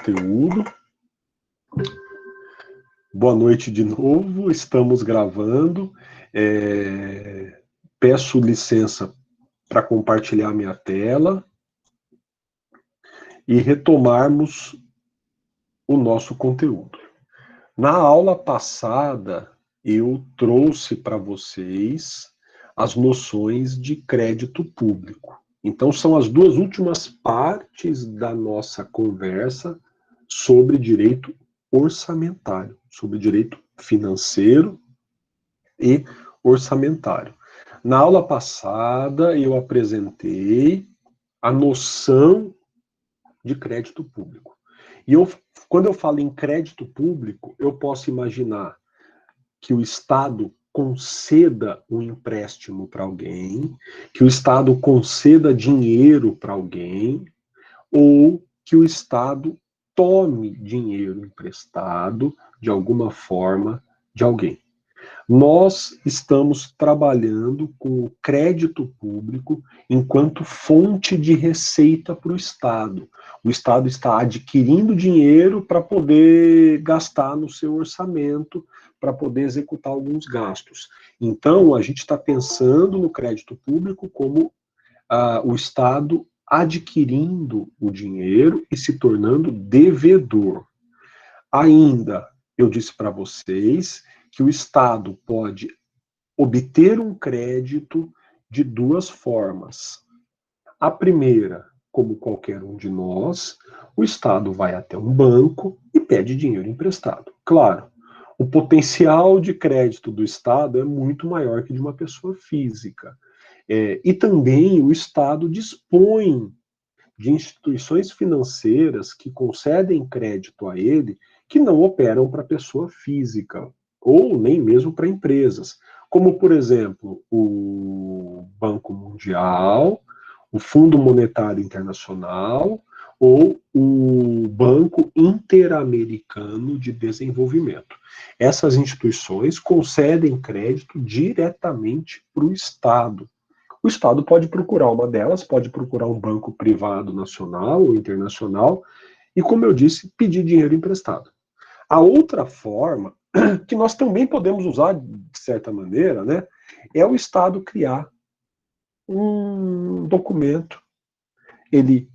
conteúdo. Boa noite de novo, estamos gravando. Peço licença para compartilhar minha tela e retomarmos o nosso conteúdo. Na aula passada, eu trouxe para vocês as noções de crédito público. Então, são as duas últimas partes da nossa conversa sobre direito orçamentário, sobre direito financeiro e orçamentário. Na aula passada, eu apresentei a noção de crédito público. E quando eu falo em crédito público, eu posso imaginar que o Estado conceda um empréstimo para alguém, que o Estado conceda dinheiro para alguém, ou que o Estado tome dinheiro emprestado, de alguma forma, de alguém. Nós estamos trabalhando com o crédito público enquanto fonte de receita para o Estado. O Estado está adquirindo dinheiro para poder gastar no seu orçamento, para poder executar alguns gastos. Então, a gente está pensando no crédito público como o Estado adquirindo o dinheiro e se tornando devedor. Ainda, eu disse para vocês que o Estado pode obter um crédito de duas formas. A primeira, como qualquer um de nós, o Estado vai até um banco e pede dinheiro emprestado. Claro, o potencial de crédito do Estado é muito maior que de uma pessoa física. E também o Estado dispõe de instituições financeiras que concedem crédito a ele, que não operam para pessoa física, ou nem mesmo para empresas, como, por exemplo, o Banco Mundial, o Fundo Monetário Internacional, ou o Banco Interamericano de Desenvolvimento. Essas instituições concedem crédito diretamente para o Estado. O Estado pode procurar uma delas, pode procurar um banco privado nacional ou internacional, e, como eu disse, pedir dinheiro emprestado. A outra forma, que nós também podemos usar de certa maneira, né, é o Estado criar um documento. Ele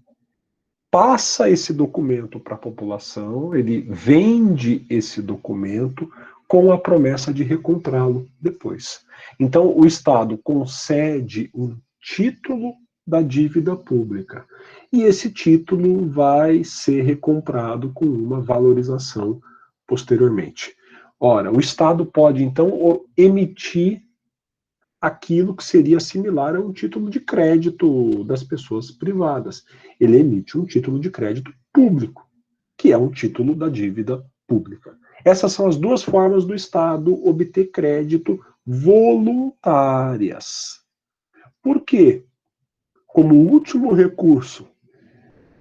passa esse documento para a população, ele vende esse documento com a promessa de recomprá-lo depois. Então, o Estado concede um título da dívida pública, e esse título vai ser recomprado com uma valorização posteriormente. Ora, o Estado pode, então, emitir aquilo que seria similar a um título de crédito das pessoas privadas. Ele emite um título de crédito público, que é um título da dívida pública. Essas são as duas formas do Estado obter crédito voluntárias. Por quê? Como último recurso,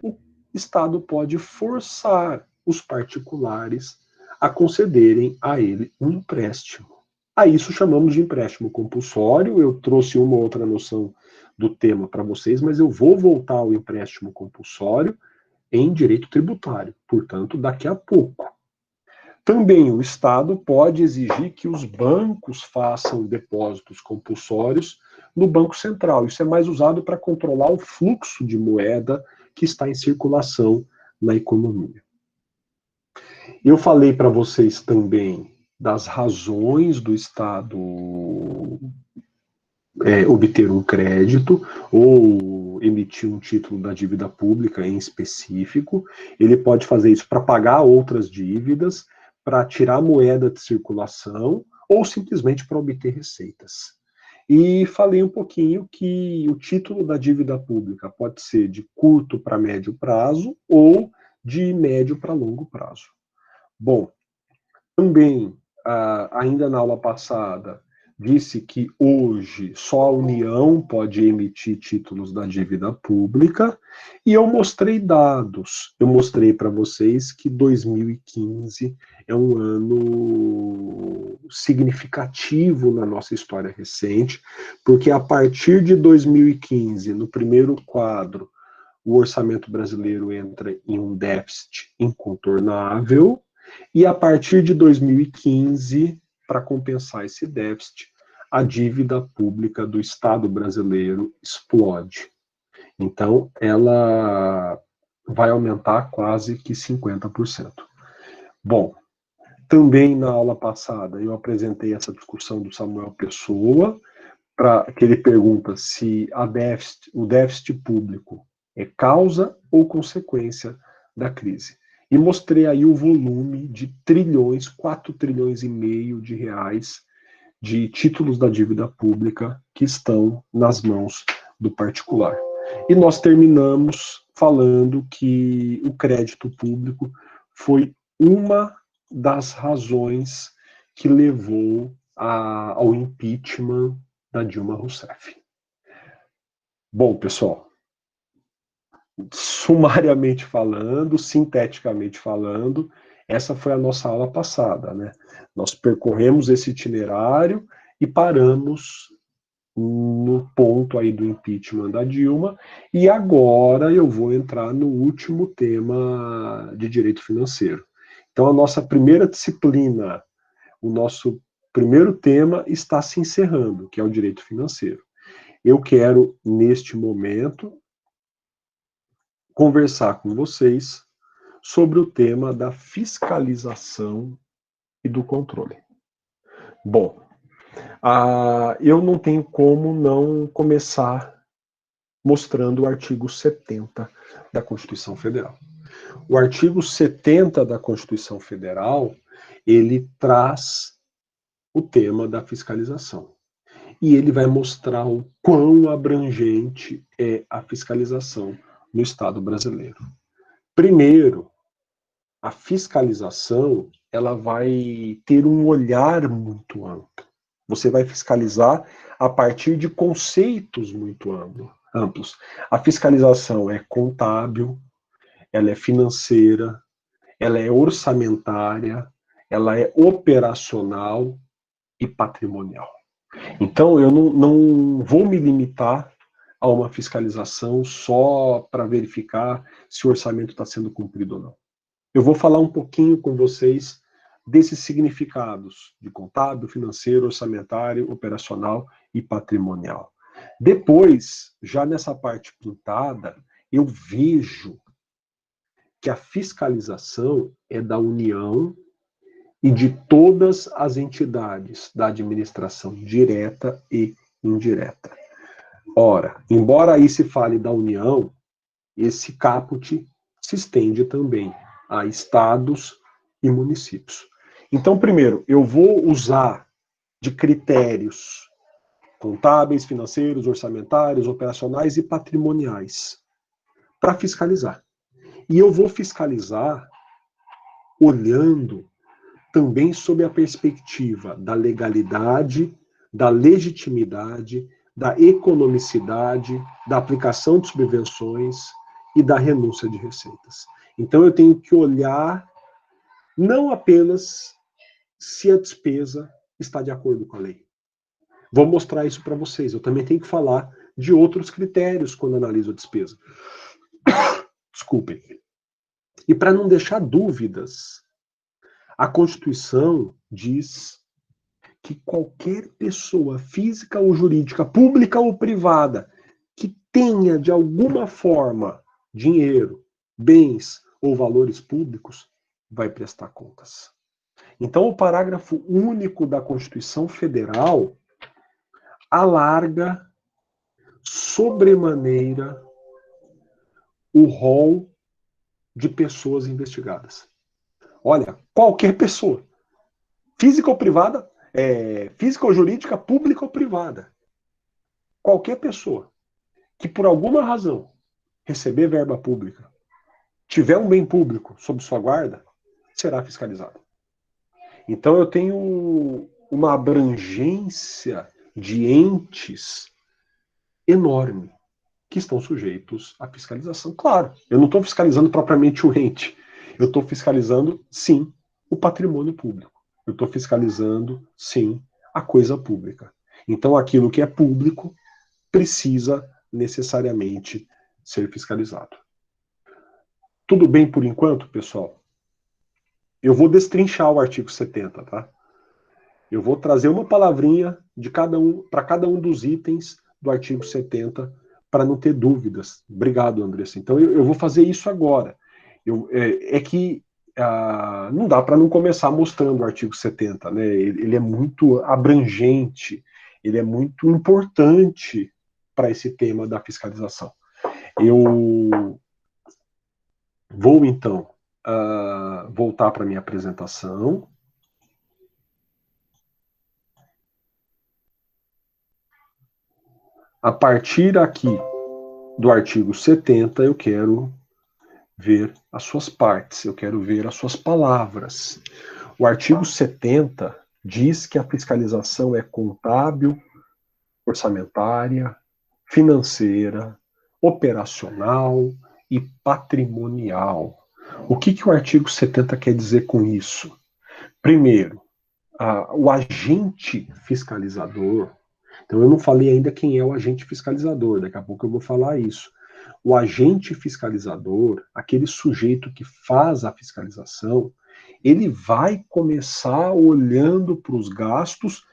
o Estado pode forçar os particulares a concederem a ele um empréstimo. A isso chamamos de empréstimo compulsório. Eu trouxe uma ou outra noção do tema para vocês, mas eu vou voltar ao empréstimo compulsório em direito tributário, portanto, daqui a pouco. Também o Estado pode exigir que os bancos façam depósitos compulsórios no Banco Central. Isso é mais usado para controlar o fluxo de moeda que está em circulação na economia. Eu falei para vocês também das razões do Estado obter um crédito ou emitir um título da dívida pública em específico. Ele pode fazer isso para pagar outras dívidas, para tirar moeda de circulação ou simplesmente para obter receitas. E falei um pouquinho que o título da dívida pública pode ser de curto para médio prazo ou de médio para longo prazo. Bom, também, ainda na aula passada, disse que hoje só a União pode emitir títulos da dívida pública, e eu mostrei dados. Eu mostrei para vocês que 2015 é um ano significativo na nossa história recente, porque a partir de 2015, no primeiro quadro, o orçamento brasileiro entra em um déficit incontornável, e a partir de 2015, para compensar esse déficit, a dívida pública do Estado brasileiro explode. Então, ela vai aumentar quase que 50%. Bom, também na aula passada eu apresentei essa discussão do Samuel Pessoa, que ele pergunta se o déficit público é causa ou consequência da crise. E mostrei aí o volume de trilhões, 4,5 trilhões de reais de títulos da dívida pública que estão nas mãos do particular. E nós terminamos falando que o crédito público foi uma das razões que levou ao impeachment da Dilma Rousseff. Bom, pessoal, sumariamente falando, sinteticamente falando, essa foi a nossa aula passada, né? Nós percorremos esse itinerário e paramos no ponto aí do impeachment da Dilma, e agora eu vou entrar no último tema de direito financeiro. Então, a nossa primeira disciplina, o nosso primeiro tema está se encerrando, que é o direito financeiro. Eu quero, neste momento, conversar com vocês sobre o tema da fiscalização e do controle. Bom, eu não tenho como não começar mostrando o artigo 70 da Constituição Federal. O artigo 70 da Constituição Federal, ele traz o tema da fiscalização. E ele vai mostrar o quão abrangente é a fiscalização no Estado brasileiro. Primeiro, a fiscalização, ela vai ter um olhar muito amplo. Você vai fiscalizar a partir de conceitos muito amplos. A fiscalização é contábil, ela é financeira, ela é orçamentária, ela é operacional e patrimonial. Então, eu não vou me limitar a uma fiscalização só para verificar se o orçamento está sendo cumprido ou não. Eu vou falar um pouquinho com vocês desses significados de contábil, financeiro, orçamentário, operacional e patrimonial. Depois, já nessa parte pintada, eu vejo que a fiscalização é da União e de todas as entidades da administração direta e indireta. Ora, embora aí se fale da União, esse caput se estende também a estados e municípios. Então, primeiro, eu vou usar de critérios contábeis, financeiros, orçamentários, operacionais e patrimoniais para fiscalizar. E eu vou fiscalizar olhando também sob a perspectiva da legalidade, da legitimidade, da economicidade, da aplicação de subvenções e da renúncia de receitas. Então, eu tenho que olhar não apenas se a despesa está de acordo com a lei. Vou mostrar isso para vocês. Eu também tenho que falar de outros critérios quando analiso a despesa. Desculpem. E para não deixar dúvidas, a Constituição diz que qualquer pessoa física ou jurídica, pública ou privada, que tenha de alguma forma dinheiro, bens ou valores públicos, vai prestar contas. Então, o parágrafo único da Constituição Federal alarga sobremaneira o rol de pessoas investigadas. Olha, qualquer pessoa, física ou privada, física ou jurídica, pública ou privada, qualquer pessoa que por alguma razão receber verba pública, tiver um bem público sob sua guarda, será fiscalizada. Então eu tenho uma abrangência de entes enorme que estão sujeitos à fiscalização. Claro, eu não estou fiscalizando propriamente o ente, eu estou fiscalizando, sim, o patrimônio público. Eu estou fiscalizando, sim, a coisa pública. Então, aquilo que é público precisa necessariamente ser fiscalizado. Tudo bem por enquanto, pessoal? Eu vou destrinchar o artigo 70, tá? Eu vou trazer uma palavrinha de cada um, para cada um dos itens do artigo 70, para não ter dúvidas. Obrigado, Andressa. Então, eu vou fazer isso agora. É que não dá para não começar mostrando o artigo 70, né? Ele é muito abrangente, ele é muito importante para esse tema da fiscalização. Eu vou, então, voltar para a minha apresentação. A partir aqui do artigo 70, eu quero ver as suas partes, eu quero ver as suas palavras. O artigo 70 diz que a fiscalização é contábil, orçamentária, financeira, operacional e patrimonial. O que o artigo 70 quer dizer com isso? Primeiro, o agente fiscalizador. Então, eu não falei ainda quem é o agente fiscalizador, daqui a pouco eu vou falar isso. O agente fiscalizador, aquele sujeito que faz a fiscalização, ele vai começar olhando para os gastos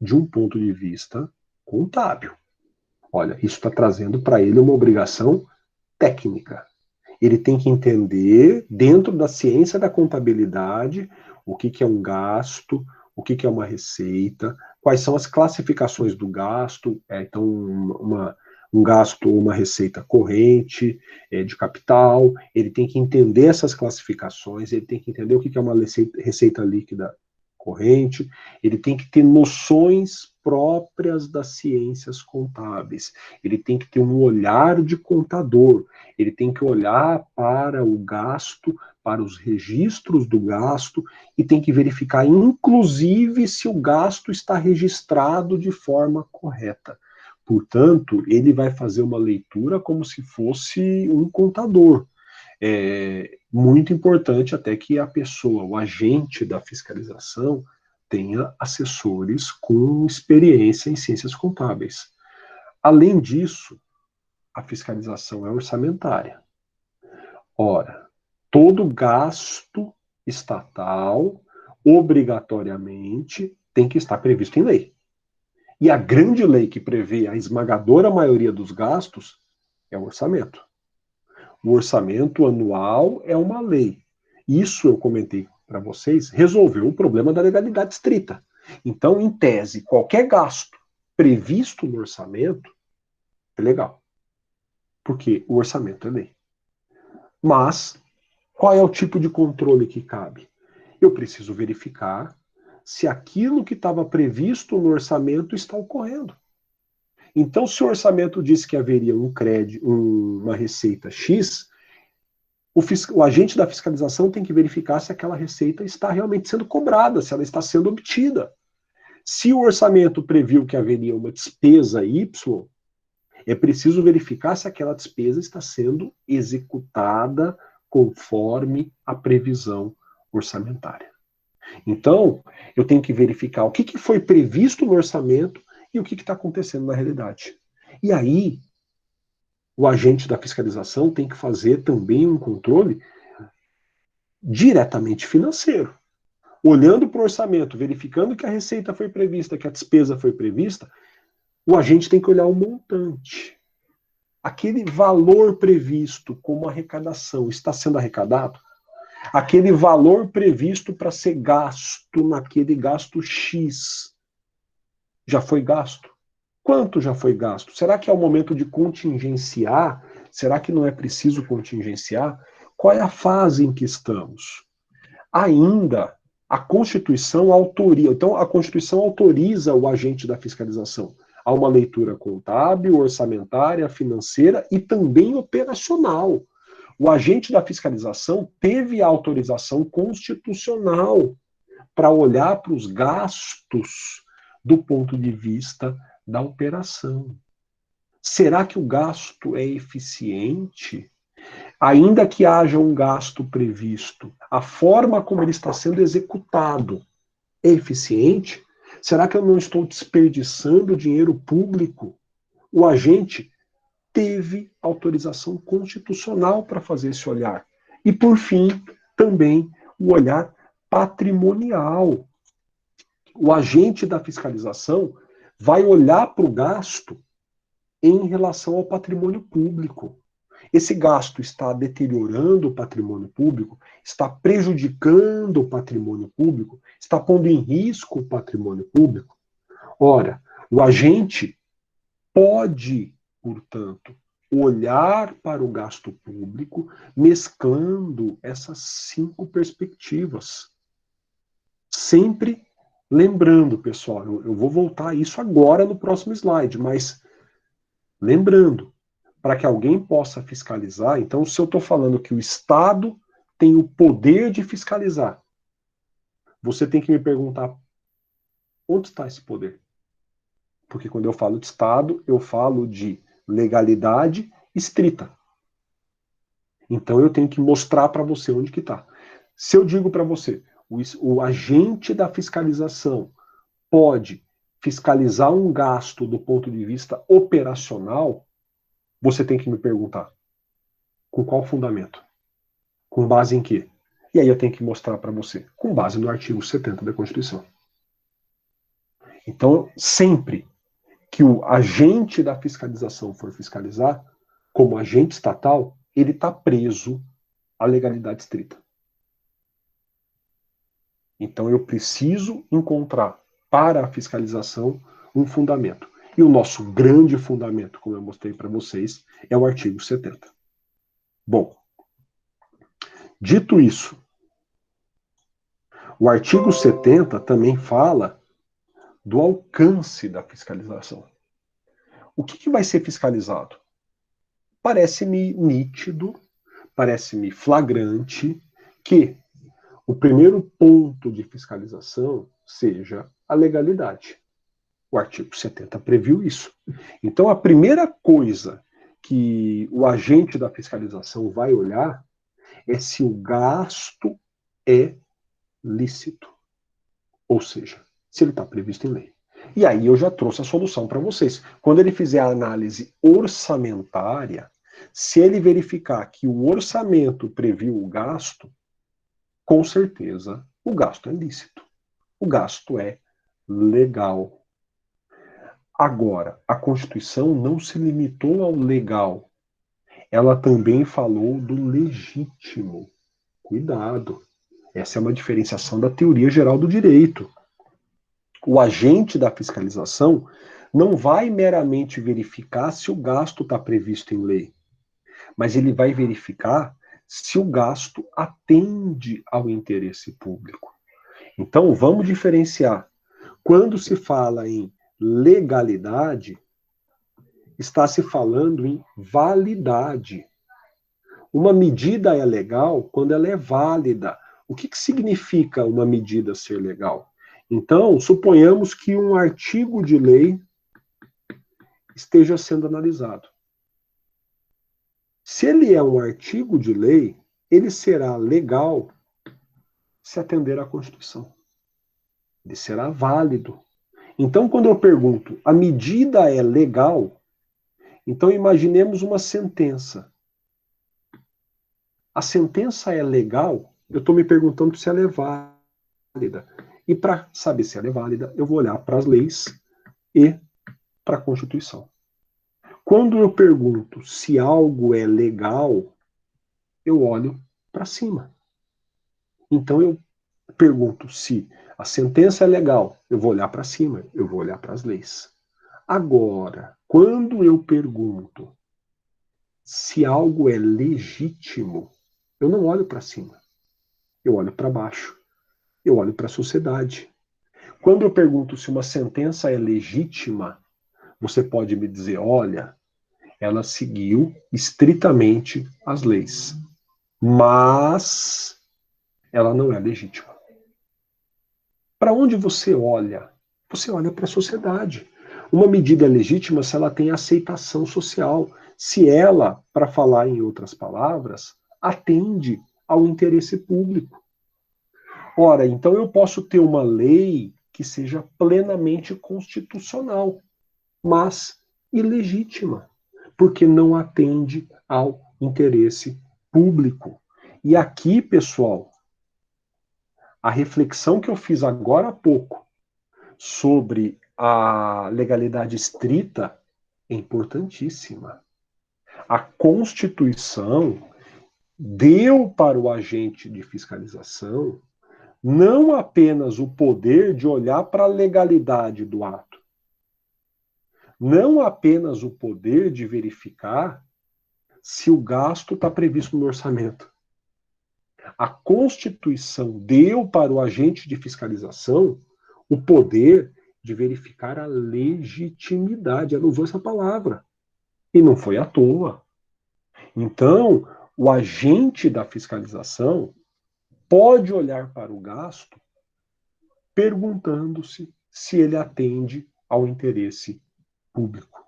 de um ponto de vista contábil. Olha, isso está trazendo para ele uma obrigação técnica. Ele tem que entender, dentro da ciência da contabilidade, o que é um gasto, o que é uma receita, quais são as classificações do gasto, então um gasto ou uma receita corrente, de capital, ele tem que entender essas classificações, ele tem que entender o que é uma receita líquida corrente, ele tem que ter noções próprias das ciências contábeis, ele tem que ter um olhar de contador, ele tem que olhar para o gasto, para os registros do gasto, e tem que verificar, inclusive, se o gasto está registrado de forma correta. Portanto, ele vai fazer uma leitura como se fosse um contador. É muito importante até que a pessoa, o agente da fiscalização, tenha assessores com experiência em ciências contábeis. Além disso, a fiscalização é orçamentária. Ora, todo gasto estatal, obrigatoriamente, tem que estar previsto em lei. E a grande lei que prevê a esmagadora maioria dos gastos é o orçamento. O orçamento anual é uma lei. Isso eu comentei para vocês, resolveu o problema da legalidade estrita. Então, em tese, qualquer gasto previsto no orçamento é legal. Porque o orçamento é lei. Mas, qual é o tipo de controle que cabe? Eu preciso verificar se aquilo que estava previsto no orçamento está ocorrendo. Então, se o orçamento disse que haveria um crédito, uma receita X, o agente da fiscalização tem que verificar se aquela receita está realmente sendo cobrada, se ela está sendo obtida. Se o orçamento previu que haveria uma despesa Y, é preciso verificar se aquela despesa está sendo executada conforme a previsão orçamentária. Então, eu tenho que verificar o que foi previsto no orçamento e o que está acontecendo na realidade. E aí, o agente da fiscalização tem que fazer também um controle diretamente financeiro. Olhando para o orçamento, verificando que a receita foi prevista, que a despesa foi prevista, o agente tem que olhar o montante. Aquele valor previsto como arrecadação está sendo arrecadado? Aquele valor previsto para ser gasto naquele gasto X já foi gasto? Quanto já foi gasto? Será que é o momento de contingenciar? Será que não é preciso contingenciar? Qual é a fase em que estamos? Ainda, a Constituição autoriza, então a Constituição autoriza o agente da fiscalização a uma leitura contábil, orçamentária, financeira e também operacional. O agente da fiscalização teve a autorização constitucional para olhar para os gastos do ponto de vista da operação. Será que o gasto é eficiente? Ainda que haja um gasto previsto, a forma como ele está sendo executado é eficiente? Será que eu não estou desperdiçando dinheiro público? O agente teve autorização constitucional para fazer esse olhar. E, por fim, também o olhar patrimonial. O agente da fiscalização vai olhar para o gasto em relação ao patrimônio público. Esse gasto está deteriorando o patrimônio público, está prejudicando o patrimônio público, está pondo em risco o patrimônio público. Ora, o agente pode, portanto, olhar para o gasto público mesclando essas 5 perspectivas. Sempre lembrando, pessoal, eu vou voltar a isso agora no próximo slide, mas lembrando, para que alguém possa fiscalizar, então se eu estou falando que o Estado tem o poder de fiscalizar, você tem que me perguntar, onde está esse poder? Porque quando eu falo de Estado, eu falo de legalidade estrita. Então eu tenho que mostrar para você onde que está. Se eu digo para você, o agente da fiscalização pode fiscalizar um gasto do ponto de vista operacional, você tem que me perguntar, com qual fundamento? Com base em quê? E aí eu tenho que mostrar para você, com base no artigo 70 da Constituição. Então, sempre que o agente da fiscalização for fiscalizar, como agente estatal, ele está preso à legalidade estrita. Então eu preciso encontrar para a fiscalização um fundamento. E o nosso grande fundamento, como eu mostrei para vocês, é o artigo 70. Bom, dito isso, o artigo 70 também fala do alcance da fiscalização. O que vai ser fiscalizado? Parece-me nítido, parece-me flagrante que o primeiro ponto de fiscalização seja a legalidade. O artigo 70 previu isso. Então, a primeira coisa que o agente da fiscalização vai olhar é se o gasto é lícito. Ou seja, se ele está previsto em lei. E aí eu já trouxe a solução para vocês. Quando ele fizer a análise orçamentária, se ele verificar que o orçamento previu o gasto, com certeza o gasto é lícito. O gasto é legal. Agora, a Constituição não se limitou ao legal. Ela também falou do legítimo. Cuidado. Essa é uma diferenciação da teoria geral do direito. O agente da fiscalização não vai meramente verificar se o gasto está previsto em lei, mas ele vai verificar se o gasto atende ao interesse público. Então, vamos diferenciar. Quando se fala em legalidade, está se falando em validade. Uma medida é legal quando ela é válida. O que significa uma medida ser legal? Então, suponhamos que um artigo de lei esteja sendo analisado. Se ele é um artigo de lei, ele será legal se atender à Constituição. Ele será válido. Então, quando eu pergunto, a medida é legal? Então, imaginemos uma sentença. A sentença é legal? Eu estou me perguntando se ela é válida. E para saber se ela é válida, eu vou olhar para as leis e para a Constituição. Quando eu pergunto se algo é legal, eu olho para cima. Então eu pergunto se a sentença é legal, eu vou olhar para cima, eu vou olhar para as leis. Agora, quando eu pergunto se algo é legítimo, eu não olho para cima, eu olho para baixo, eu olho para a sociedade. Quando eu pergunto se uma sentença é legítima, você pode me dizer, olha, ela seguiu estritamente as leis, mas ela não é legítima. Para onde você olha? Você olha para a sociedade. Uma medida é legítima se ela tem aceitação social, se ela, para falar em outras palavras, atende ao interesse público. Ora, então eu posso ter uma lei que seja plenamente constitucional, mas ilegítima, porque não atende ao interesse público. E aqui, pessoal, a reflexão que eu fiz agora há pouco sobre a legalidade estrita é importantíssima. A Constituição deu para o agente de fiscalização não apenas o poder de olhar para a legalidade do ato, não apenas o poder de verificar se o gasto está previsto no orçamento. A Constituição deu para o agente de fiscalização o poder de verificar a legitimidade. Ela usou essa palavra. E não foi à toa. Então, o agente da fiscalização pode olhar para o gasto perguntando-se se ele atende ao interesse público.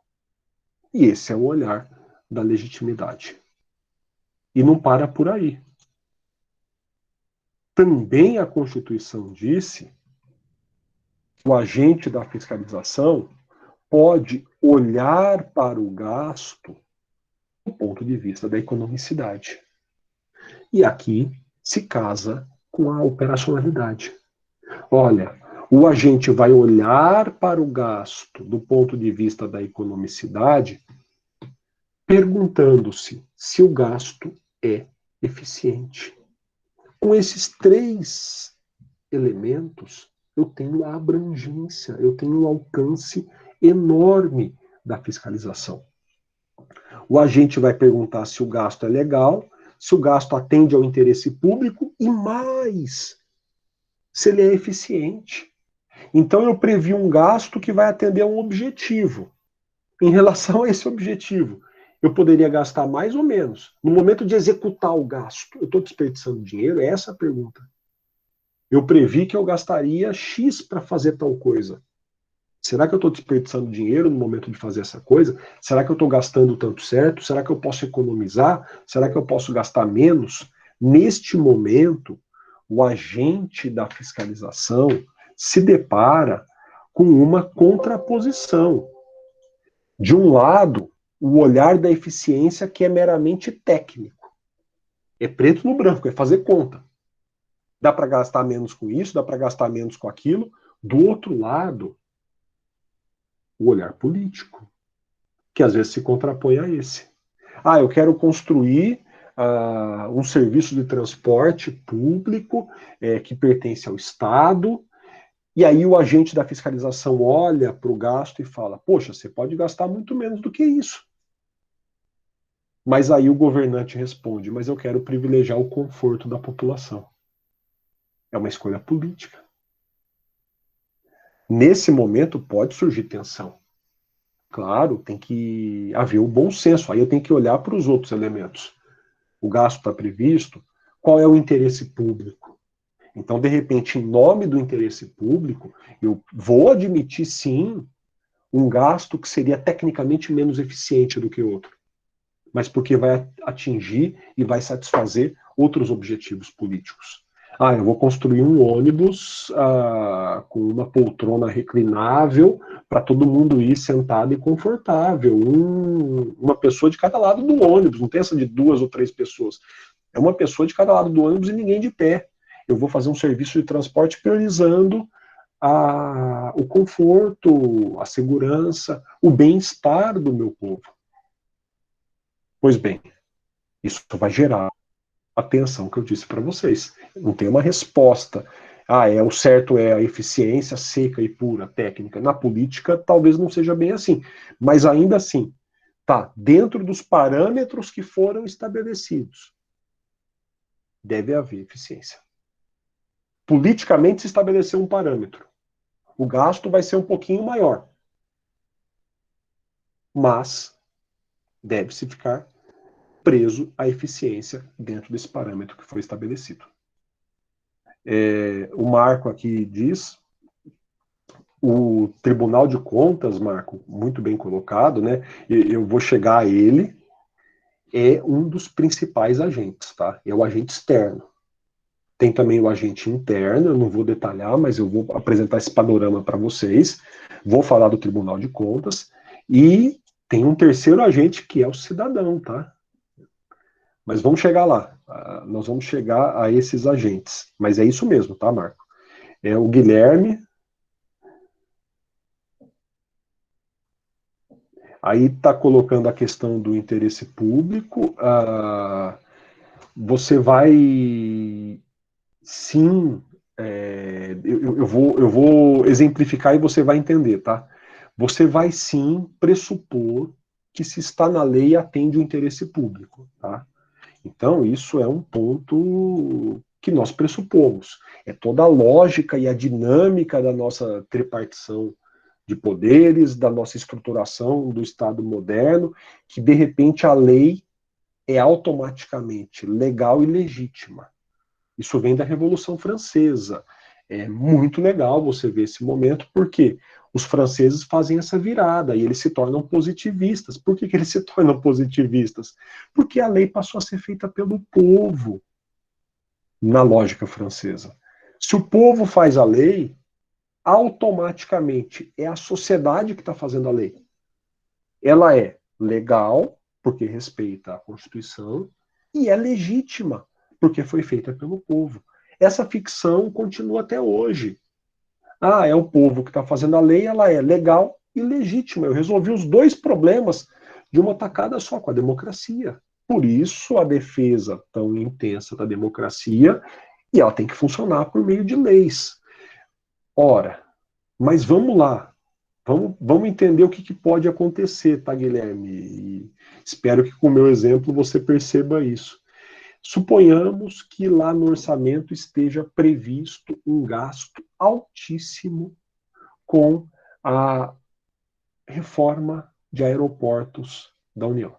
E esse é o olhar da legitimidade. E não para por aí. Também a Constituição disse que o agente da fiscalização pode olhar para o gasto do ponto de vista da economicidade. E aqui se casa com a operacionalidade. Olha, o agente vai olhar para o gasto do ponto de vista da economicidade, perguntando-se se o gasto é eficiente. Com esses três elementos, eu tenho a abrangência, eu tenho um alcance enorme da fiscalização. O agente vai perguntar se o gasto é legal, se o gasto atende ao interesse público e mais, se ele é eficiente. Então eu previ um gasto que vai atender a um objetivo. Em relação a esse objetivo, eu poderia gastar mais ou menos. No momento de executar o gasto, eu estou desperdiçando dinheiro? É essa a pergunta. Eu previ que eu gastaria X para fazer tal coisa. Será que eu estou desperdiçando dinheiro no momento de fazer essa coisa? Será que eu estou gastando tanto certo? Será que eu posso economizar? Será que eu posso gastar menos? Neste momento, o agente da fiscalização se depara com uma contraposição. De um lado, o olhar da eficiência que é meramente técnico. É preto no branco, é fazer conta. Dá para gastar menos com isso, dá para gastar menos com aquilo. Do outro lado, o olhar político, que às vezes se contrapõe a esse. Eu quero construir um serviço de transporte público que pertence ao Estado, e aí o agente da fiscalização olha para o gasto e fala, poxa, você pode gastar muito menos do que isso. Mas aí o governante responde, mas eu quero privilegiar o conforto da população. É uma escolha política. Nesse momento pode surgir tensão. Claro, tem que haver o bom senso. Aí eu tenho que olhar para os outros elementos. O gasto está previsto, qual é o interesse público? Então, de repente, em nome do interesse público, eu vou admitir, sim, um gasto que seria tecnicamente menos eficiente do que outro, mas porque vai atingir e vai satisfazer outros objetivos políticos. Eu vou construir um ônibus com uma poltrona reclinável para todo mundo ir sentado e confortável. Uma pessoa de cada lado do ônibus, não tem essa de 2 ou 3 pessoas. É uma pessoa de cada lado do ônibus e ninguém de pé. Eu vou fazer um serviço de transporte priorizando o conforto, a segurança, o bem-estar do meu povo. Pois bem, isso vai gerar a tensão que eu disse para vocês. Não tem uma resposta. O certo é a eficiência seca e pura, técnica. Na política, talvez não seja bem assim. Mas ainda assim, tá dentro dos parâmetros que foram estabelecidos. Deve haver eficiência. Politicamente se estabeleceu um parâmetro. O gasto vai ser um pouquinho maior. Mas deve-se ficar preso à eficiência dentro desse parâmetro que foi estabelecido. O Marco aqui diz, o Tribunal de Contas, Marco, muito bem colocado, né? Eu vou chegar a ele, é um dos principais agentes, tá? É o agente externo. Tem também o agente interno, eu não vou detalhar, mas eu vou apresentar esse panorama para vocês. Vou falar do Tribunal de Contas. E tem um terceiro agente que é o cidadão, tá? Mas vamos chegar lá. Nós vamos chegar a esses agentes. Mas é isso mesmo, tá, Marco? É o Guilherme. Aí está colocando a questão do interesse público. Você vai, sim, eu vou exemplificar e você vai entender, tá? Você vai, sim, pressupor que se está na lei atende o interesse público, tá? Então, isso é um ponto que nós pressupomos. É toda a lógica e a dinâmica da nossa tripartição de poderes, da nossa estruturação do Estado moderno, que de repente a lei é automaticamente legal e legítima. Isso vem da Revolução Francesa. É muito legal você ver esse momento, porque os franceses fazem essa virada e eles se tornam positivistas. Por que eles se tornam positivistas? Porque a lei passou a ser feita pelo povo, na lógica francesa. Se o povo faz a lei, automaticamente é a sociedade que está fazendo a lei. Ela é legal, porque respeita a Constituição, e é legítima, porque foi feita pelo povo. Essa ficção continua até hoje. Ah, é o povo que está fazendo a lei, ela é legal e legítima. Eu resolvi os dois problemas de uma tacada só, com a democracia. Por isso a defesa tão intensa da democracia, e ela tem que funcionar por meio de leis. Ora, mas vamos lá. Vamos entender o que pode acontecer, tá, Guilherme? E espero que com o meu exemplo você perceba isso. Suponhamos que lá no orçamento esteja previsto um gasto altíssimo com a reforma de aeroportos da União.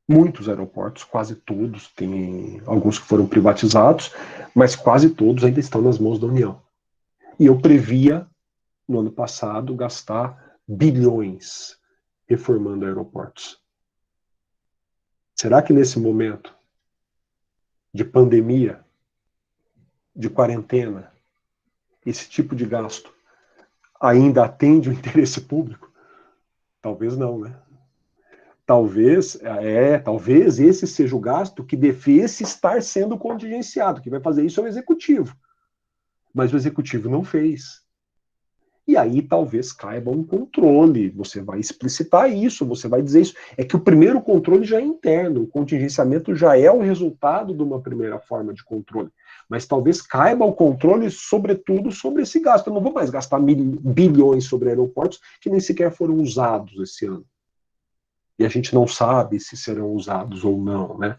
Muitos aeroportos, quase todos, tem alguns que foram privatizados, mas quase todos ainda estão nas mãos da União. E eu previa, no ano passado, gastar bilhões reformando aeroportos. Será que nesse momento de pandemia, de quarentena, esse tipo de gasto ainda atende o interesse público? Talvez não, né? Talvez esse seja o gasto que devesse estar sendo contingenciado. Quem vai fazer isso é o executivo. Mas o executivo não fez. E aí talvez caiba um controle. Você vai explicitar isso, você vai dizer isso. É que o primeiro controle já é interno, o contingenciamento já é o resultado de uma primeira forma de controle. Mas talvez caiba o controle, sobretudo, sobre esse gasto. Eu não vou mais gastar bilhões sobre aeroportos que nem sequer foram usados esse ano. E a gente não sabe se serão usados ou não, né?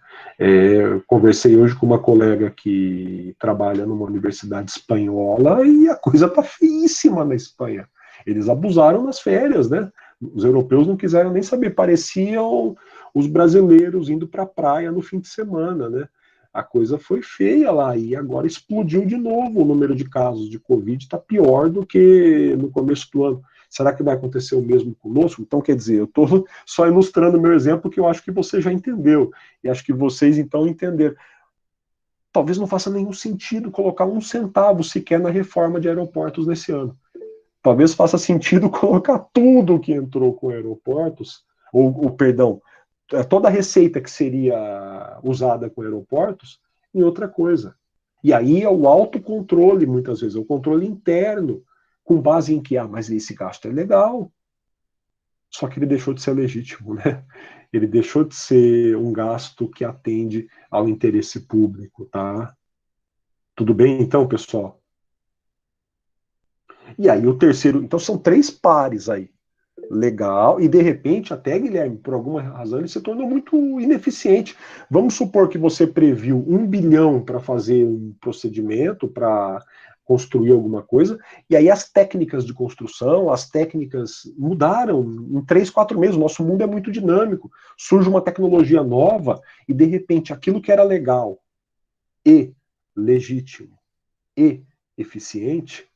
Conversei hoje com uma colega que trabalha numa universidade espanhola e a coisa está feíssima na Espanha. Eles abusaram nas férias, né? Os europeus não quiseram nem saber, pareciam os brasileiros indo para a praia no fim de semana, né? A coisa foi feia lá e agora explodiu de novo o número de casos de Covid, está pior do que no começo do ano. Será que vai acontecer o mesmo conosco? Então, quer dizer, eu estou só ilustrando o meu exemplo que eu acho que você já entendeu. E acho que vocês, então, entenderam. Talvez não faça nenhum sentido colocar um centavo sequer na reforma de aeroportos nesse ano. Talvez faça sentido colocar tudo que entrou com aeroportos, perdão, toda a receita que seria usada com aeroportos, em outra coisa. E aí é o autocontrole, muitas vezes, é o controle interno, com base em que, mas esse gasto é legal, só que ele deixou de ser legítimo, né? Ele deixou de ser um gasto que atende ao interesse público, tá? Tudo bem, então, pessoal? E aí o terceiro, então são três pares aí. Legal, e de repente, até, Guilherme, por alguma razão, ele se tornou muito ineficiente. Vamos supor que você previu 1 bilhão para fazer um procedimento, para construir alguma coisa, e aí as técnicas de construção, as técnicas mudaram em 3, 4 meses. O nosso mundo é muito dinâmico. Surge uma tecnologia nova e, de repente, aquilo que era legal e legítimo e eficiente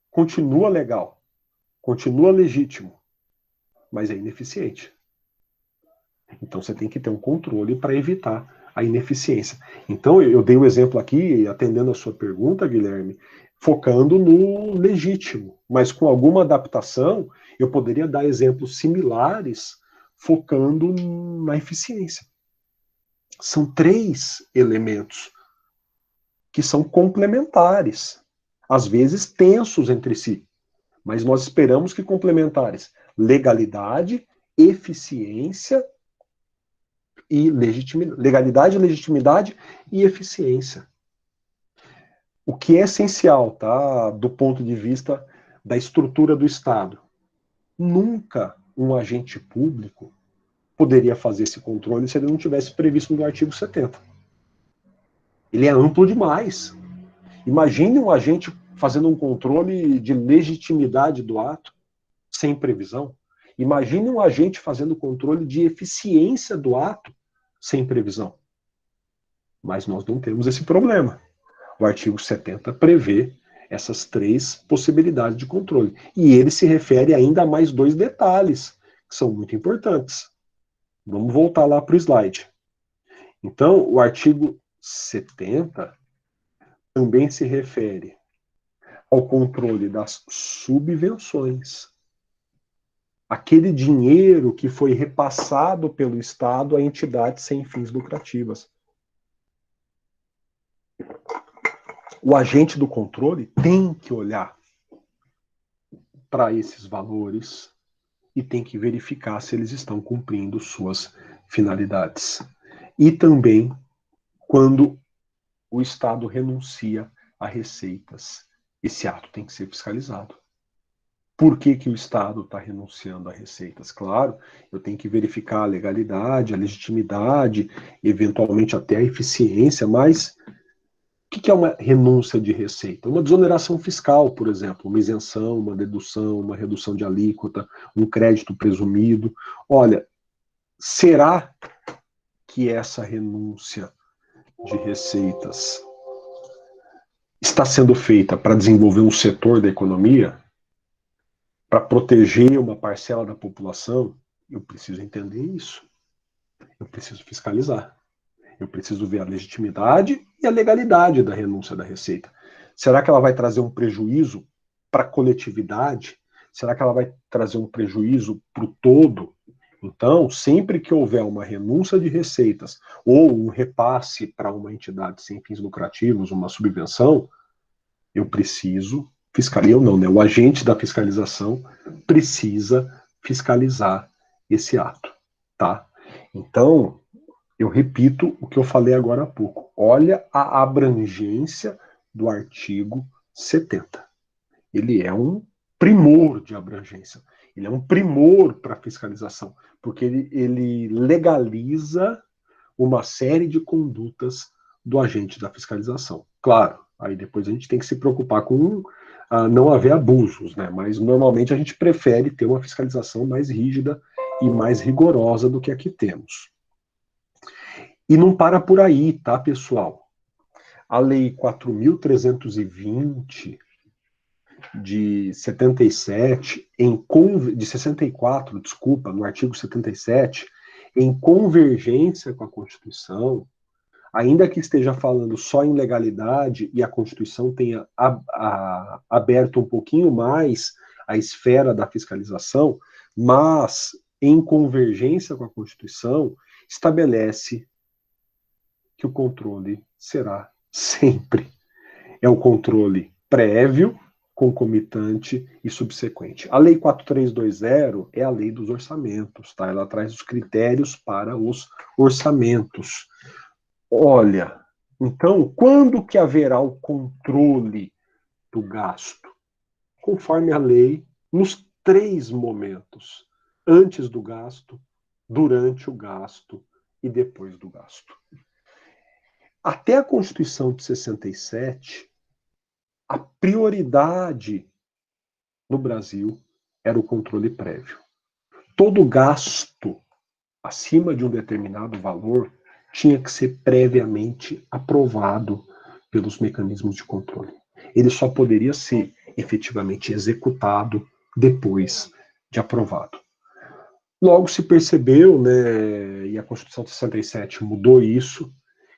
continua legal, continua legítimo, mas é ineficiente. Então você tem que ter um controle para evitar a ineficiência. Então eu dei o exemplo aqui, atendendo a sua pergunta, Guilherme, focando no legítimo, mas com alguma adaptação eu poderia dar exemplos similares focando na eficiência. São 3 elementos que são complementares, às vezes tensos entre si, mas nós esperamos que complementares: legalidade, eficiência e legitimidade. Legalidade, legitimidade e eficiência. O que é essencial, tá, do ponto de vista da estrutura do Estado? Nunca um agente público poderia fazer esse controle se ele não tivesse previsto no artigo 70. Ele é amplo demais. Imagine um agente fazendo um controle de legitimidade do ato sem previsão. Imagine um agente fazendo controle de eficiência do ato sem previsão. Mas nós não temos esse problema. O artigo 70 prevê essas 3 possibilidades de controle. E ele se refere ainda a mais 2 detalhes, que são muito importantes. Vamos voltar lá para o slide. Então, o artigo 70 também se refere ao controle das subvenções. Aquele dinheiro que foi repassado pelo Estado a entidades sem fins lucrativas. O agente do controle tem que olhar para esses valores e tem que verificar se eles estão cumprindo suas finalidades. E também quando o Estado renuncia a receitas, esse ato tem que ser fiscalizado. Por que o Estado está renunciando a receitas? Claro, eu tenho que verificar a legalidade, a legitimidade, eventualmente até a eficiência, mas o que é uma renúncia de receita? Uma desoneração fiscal, por exemplo, uma isenção, uma dedução, uma redução de alíquota, um crédito presumido. Olha, será que essa renúncia de receitas está sendo feita para desenvolver um setor da economia? Para proteger uma parcela da população? Eu preciso entender isso. Eu preciso fiscalizar. Eu preciso ver a legitimidade e a legalidade da renúncia da receita. Será que ela vai trazer um prejuízo para a coletividade? Será que ela vai trazer um prejuízo para o todo? Então, sempre que houver uma renúncia de receitas ou um repasse para uma entidade sem fins lucrativos, uma subvenção, eu preciso fiscalizar. Eu não, né? O agente da fiscalização precisa fiscalizar esse ato, tá? Então, eu repito o que eu falei agora há pouco. Olha a abrangência do artigo 70. Ele é um primor de abrangência. Ele é um primor para a fiscalização, porque ele legaliza uma série de condutas do agente da fiscalização. Claro, aí depois a gente tem que se preocupar com não haver abusos, né? Mas normalmente a gente prefere ter uma fiscalização mais rígida e mais rigorosa do que a que temos. E não para por aí, tá, pessoal? A Lei 4.320 de 77, de 64, desculpa, no artigo 77, em convergência com a Constituição, ainda que esteja falando só em legalidade e a Constituição tenha aberto um pouquinho mais a esfera da fiscalização, mas em convergência com a Constituição, estabelece que o controle será sempre o controle prévio, concomitante e subsequente. A Lei 4.320 é a lei dos orçamentos, tá? Ela traz os critérios para os orçamentos. Olha, então, quando que haverá o controle do gasto? Conforme a lei, nos 3 momentos: antes do gasto, durante o gasto e depois do gasto. Até a Constituição de 67, a prioridade no Brasil era o controle prévio. Todo gasto acima de um determinado valor tinha que ser previamente aprovado pelos mecanismos de controle. Ele só poderia ser efetivamente executado depois de aprovado. Logo se percebeu, né, e a Constituição de 67 mudou isso,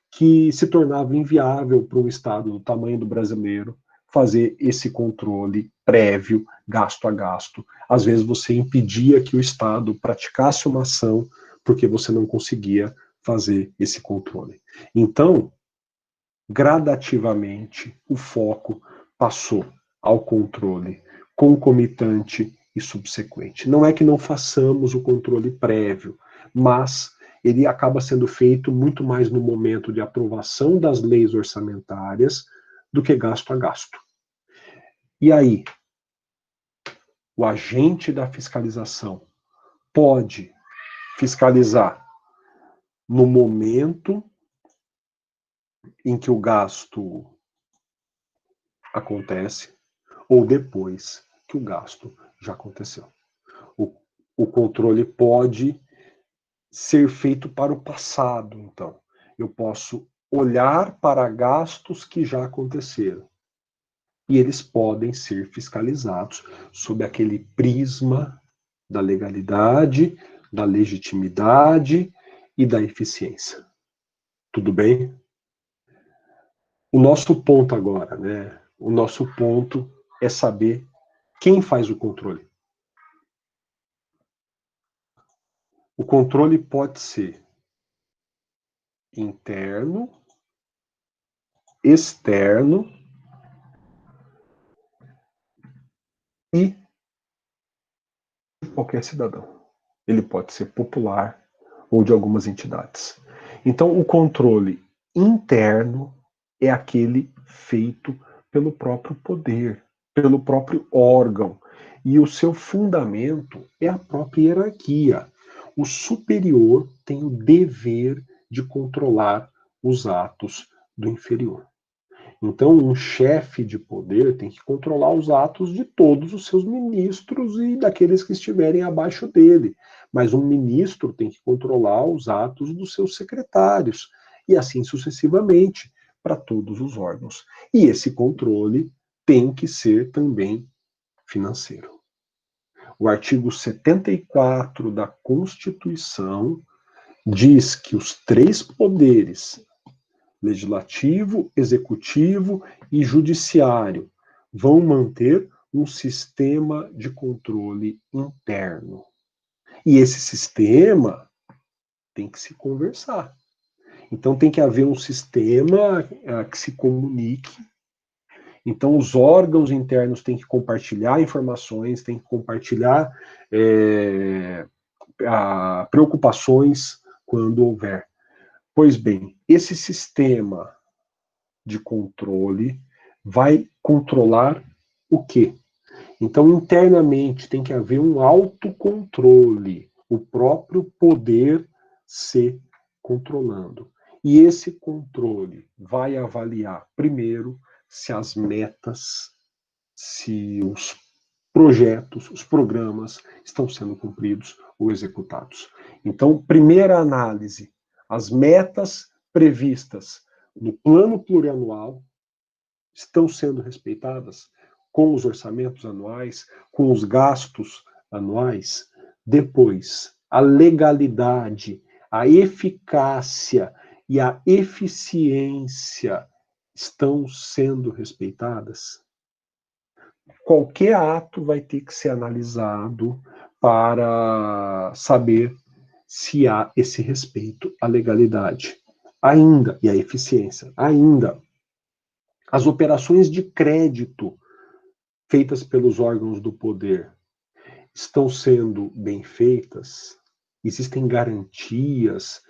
que se tornava inviável para um Estado do tamanho do brasileiro fazer esse controle prévio, gasto a gasto. Às vezes você impedia que o Estado praticasse uma ação porque você não conseguia fazer esse controle. Então, gradativamente, o foco passou ao controle concomitante e subsequente. Não é que não façamos o controle prévio, mas ele acaba sendo feito muito mais no momento de aprovação das leis orçamentárias do que gasto a gasto. E aí, o agente da fiscalização pode fiscalizar no momento em que o gasto acontece ou depois que o gasto já aconteceu. O controle pode ser feito para o passado, então. Eu posso olhar para gastos que já aconteceram. E eles podem ser fiscalizados sob aquele prisma da legalidade, da legitimidade e da eficiência. Tudo bem? O nosso ponto agora, né? O nosso ponto é saber quem faz o controle. O controle pode ser interno, externo e qualquer cidadão. Ele pode ser popular ou de algumas entidades. Então, o controle interno é aquele feito pelo próprio poder, pelo próprio órgão. E o seu fundamento é a própria hierarquia. O superior tem o dever de controlar os atos do inferior. Então, um chefe de poder tem que controlar os atos de todos os seus ministros e daqueles que estiverem abaixo dele. Mas um ministro tem que controlar os atos dos seus secretários, e assim sucessivamente, para todos os órgãos. E esse controle tem que ser também financeiro. O artigo 74 da Constituição diz que os três poderes, legislativo, executivo e judiciário, vão manter um sistema de controle interno. E esse sistema tem que se conversar. Então tem que haver um sistema que se comunique. Então os órgãos internos têm que compartilhar informações, têm que compartilhar preocupações quando houver. Pois bem, esse sistema de controle vai controlar o quê? Então, internamente, tem que haver um autocontrole, o próprio poder se controlando. E esse controle vai avaliar, primeiro, se as metas, se os projetos, os programas estão sendo cumpridos ou executados. Então, primeira análise, as metas previstas no plano plurianual estão sendo respeitadas com os orçamentos anuais, com os gastos anuais. Depois, a legalidade, a eficácia e a eficiência estão sendo respeitadas? Qualquer ato vai ter que ser analisado para saber se há esse respeito à legalidade. Ainda, e à eficiência. Ainda, as operações de crédito feitas pelos órgãos do poder estão sendo bem feitas? Existem garantias?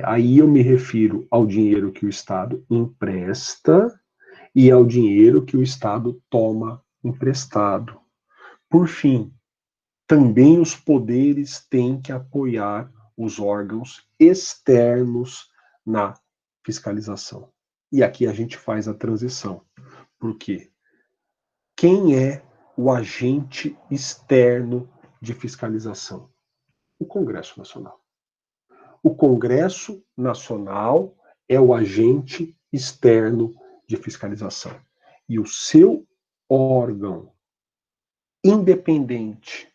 Aí eu me refiro ao dinheiro que o Estado empresta e ao dinheiro que o Estado toma emprestado. Por fim, também os poderes têm que apoiar os órgãos externos na fiscalização. E aqui a gente faz a transição. Por quê? Quem é o agente externo de fiscalização? O Congresso Nacional. O Congresso Nacional é o agente externo de fiscalização. E o seu órgão independente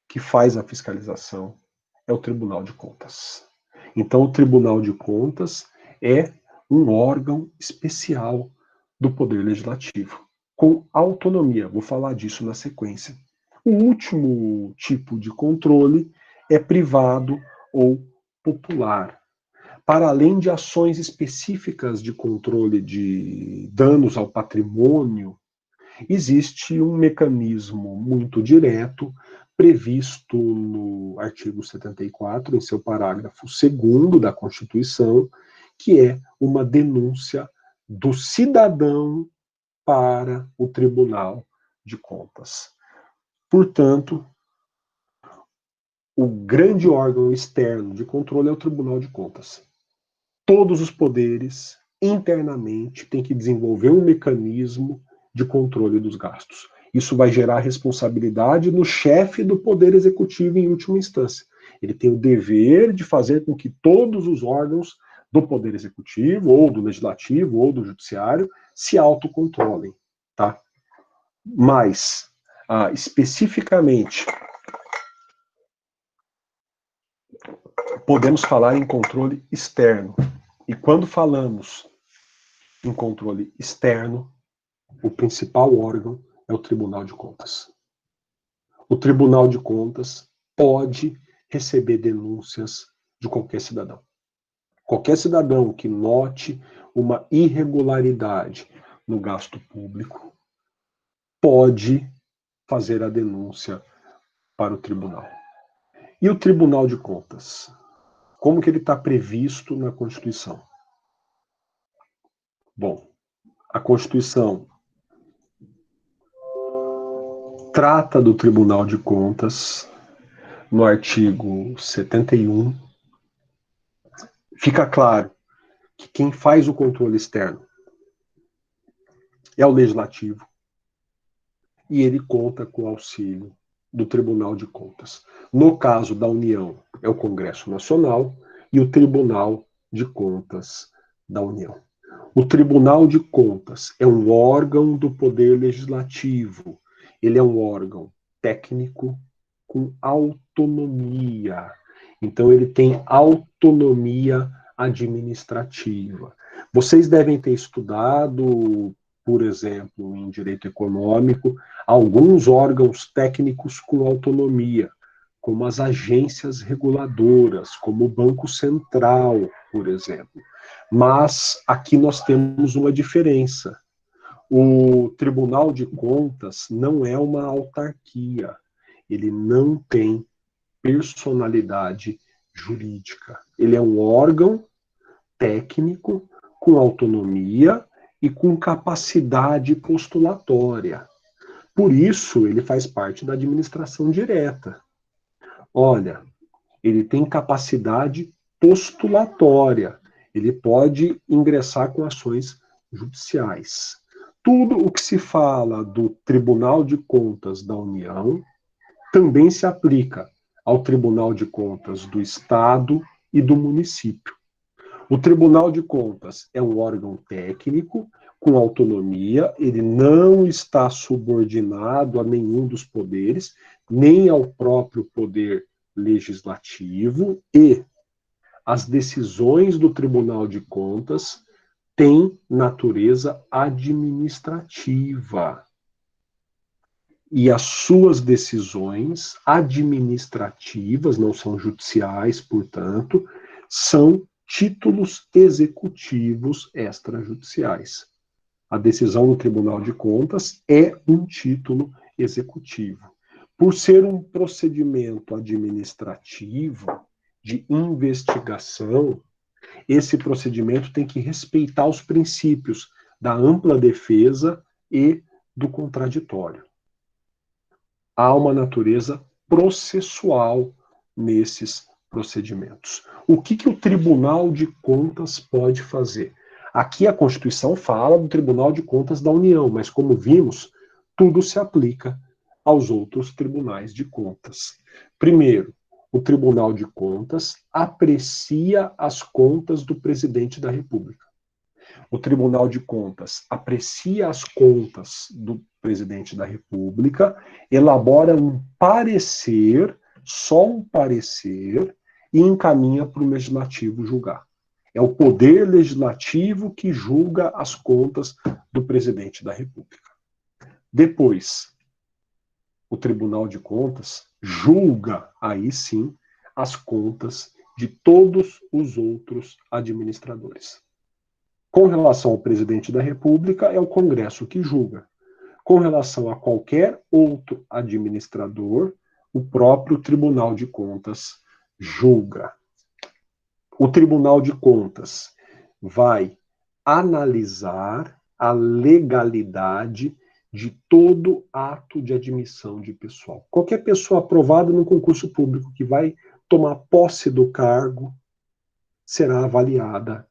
que faz a fiscalização é o Tribunal de Contas. Então, o Tribunal de Contas é um órgão especial do Poder Legislativo, com autonomia. Vou falar disso na sequência. O último tipo de controle é privado ou popular. para além de ações específicas de controle de danos ao patrimônio, existe um mecanismo muito direto previsto no artigo 74, em seu parágrafo 2º da Constituição, que é uma denúncia do cidadão para o Tribunal de Contas. Portanto, o grande órgão externo de controle é o Tribunal de Contas. Todos os poderes, internamente, têm que desenvolver um mecanismo de controle dos gastos. Isso vai gerar responsabilidade no chefe do Poder Executivo em última instância. Ele tem o dever de fazer com que todos os órgãos do Poder Executivo, ou do Legislativo, ou do Judiciário, se autocontrolem. Tá? Mas, especificamente, podemos falar em controle externo. E quando falamos em controle externo, o principal órgão é o Tribunal de Contas. O Tribunal de Contas pode receber denúncias de qualquer cidadão. Qualquer cidadão que note uma irregularidade no gasto público pode fazer a denúncia para o tribunal. E o Tribunal de Contas? Como que ele está previsto na Constituição? Bom, a Constituição trata do Tribunal de Contas no artigo 71. Fica claro que quem faz o controle externo é o Legislativo e ele conta com o auxílio do Tribunal de Contas. No caso da União, é o Congresso Nacional e o Tribunal de Contas da União. O Tribunal de Contas é um órgão do Poder Legislativo. Ele é um órgão técnico com autonomia. Então, ele tem autonomia administrativa. Vocês devem ter estudado, por exemplo, em direito econômico, alguns órgãos técnicos com autonomia, como as agências reguladoras, como o Banco Central, por exemplo. Mas aqui nós temos uma diferença. O Tribunal de Contas não é uma autarquia. Ele não tem personalidade jurídica. Ele é um órgão técnico com autonomia e com capacidade postulatória. Por isso, ele faz parte da administração direta. Olha, ele tem capacidade postulatória. Ele pode ingressar com ações judiciais. Tudo o que se fala do Tribunal de Contas da União também se aplica ao Tribunal de Contas do Estado e do município. O Tribunal de Contas é um órgão técnico com autonomia, ele não está subordinado a nenhum dos poderes, nem ao próprio poder legislativo, e as decisões do Tribunal de Contas têm natureza administrativa. E as suas decisões administrativas, não são judiciais, portanto, são títulos executivos extrajudiciais. A decisão do Tribunal de Contas é um título executivo. Por ser um procedimento administrativo de investigação, esse procedimento tem que respeitar os princípios da ampla defesa e do contraditório. Há uma natureza processual nesses procedimentos. O que o Tribunal de Contas pode fazer? Aqui a Constituição fala do Tribunal de Contas da União, mas como vimos, tudo se aplica aos outros tribunais de contas. Primeiro, o Tribunal de Contas aprecia as contas do presidente da República. O Tribunal de Contas aprecia as contas do presidente da República, elabora um parecer, só um parecer, e encaminha para o Legislativo julgar. É o Poder Legislativo que julga as contas do presidente da República. Depois, o Tribunal de Contas julga, aí sim, as contas de todos os outros administradores. Com relação ao presidente da República, é o Congresso que julga. Com relação a qualquer outro administrador, o próprio Tribunal de Contas julga. O Tribunal de Contas vai analisar a legalidade de todo ato de admissão de pessoal. Qualquer pessoa aprovada no concurso público que vai tomar posse do cargo será avaliada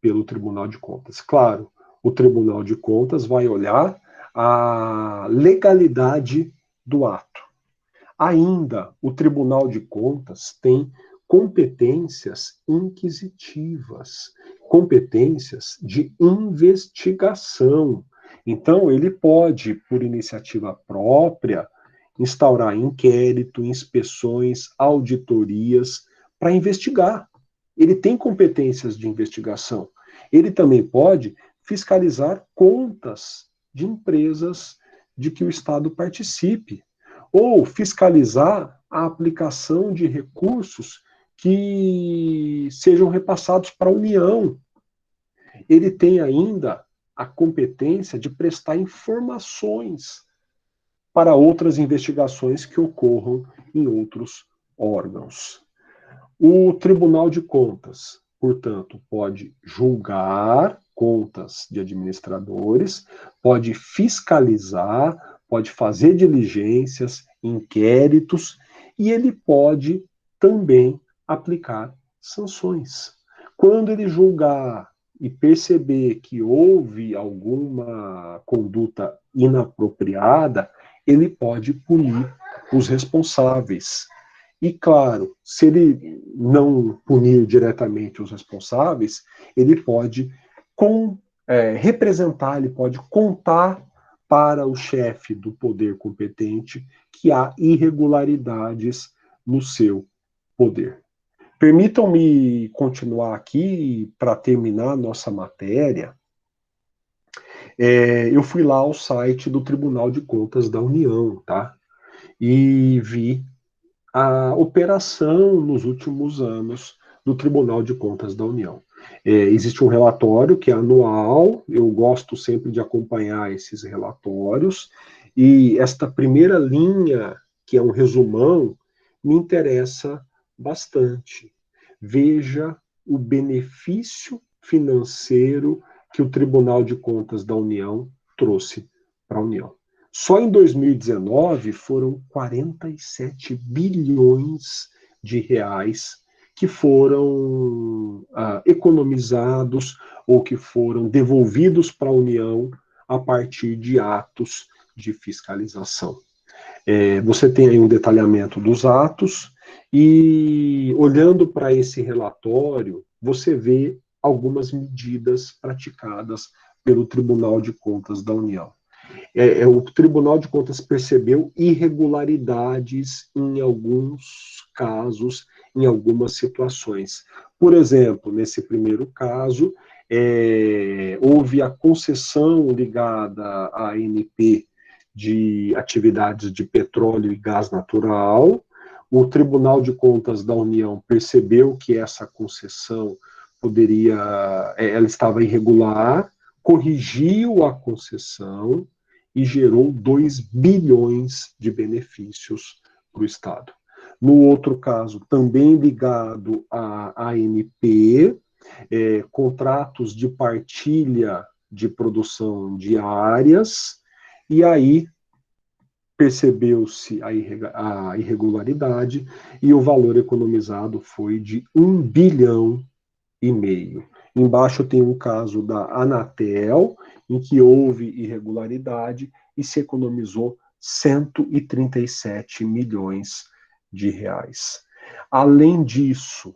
pelo Tribunal de Contas. Claro, o Tribunal de Contas vai olhar a legalidade do ato. Ainda, o Tribunal de Contas tem competências inquisitivas, competências de investigação. Então, ele pode, por iniciativa própria, instaurar inquérito, inspeções, auditorias para investigar. Ele tem competências de investigação. Ele também pode fiscalizar contas de empresas de que o Estado participe, ou fiscalizar a aplicação de recursos que sejam repassados para a União. Ele tem ainda a competência de prestar informações para outras investigações que ocorram em outros órgãos. O Tribunal de Contas, portanto, pode julgar contas de administradores, pode fiscalizar, pode fazer diligências, inquéritos, e ele pode também aplicar sanções. Quando ele julgar e perceber que houve alguma conduta inapropriada, ele pode punir os responsáveis. E, claro, se ele não punir diretamente os responsáveis, ele pode representar, ele pode contar para o chefe do poder competente que há irregularidades no seu poder. Permitam-me continuar aqui para terminar a nossa matéria. Eu fui lá ao site do Tribunal de Contas da União, tá? E vi a operação nos últimos anos do Tribunal de Contas da União. Existe um relatório que é anual, eu gosto sempre de acompanhar esses relatórios, e esta primeira linha, que é um resumão, me interessa bastante. Veja o benefício financeiro que o Tribunal de Contas da União trouxe para a União. Só em 2019 foram 47 bilhões de reais que foram economizados ou que foram devolvidos para a União a partir de atos de fiscalização. Você tem aí um detalhamento dos atos e, olhando para esse relatório, você vê algumas medidas praticadas pelo Tribunal de Contas da União. O Tribunal de Contas percebeu irregularidades em alguns casos, em algumas situações. Por exemplo, nesse primeiro caso, houve a concessão ligada à ANP de atividades de petróleo e gás natural. O Tribunal de Contas da União percebeu que essa concessão ela estava irregular, corrigiu a concessão e gerou 2 bilhões de benefícios para o Estado. No outro caso, também ligado à ANP, contratos de partilha de produção de áreas, e aí percebeu-se a irregularidade e o valor economizado foi de 1,5 bilhão. Embaixo tem um caso da Anatel, em que houve irregularidade e se economizou 137 milhões de reais. Além disso,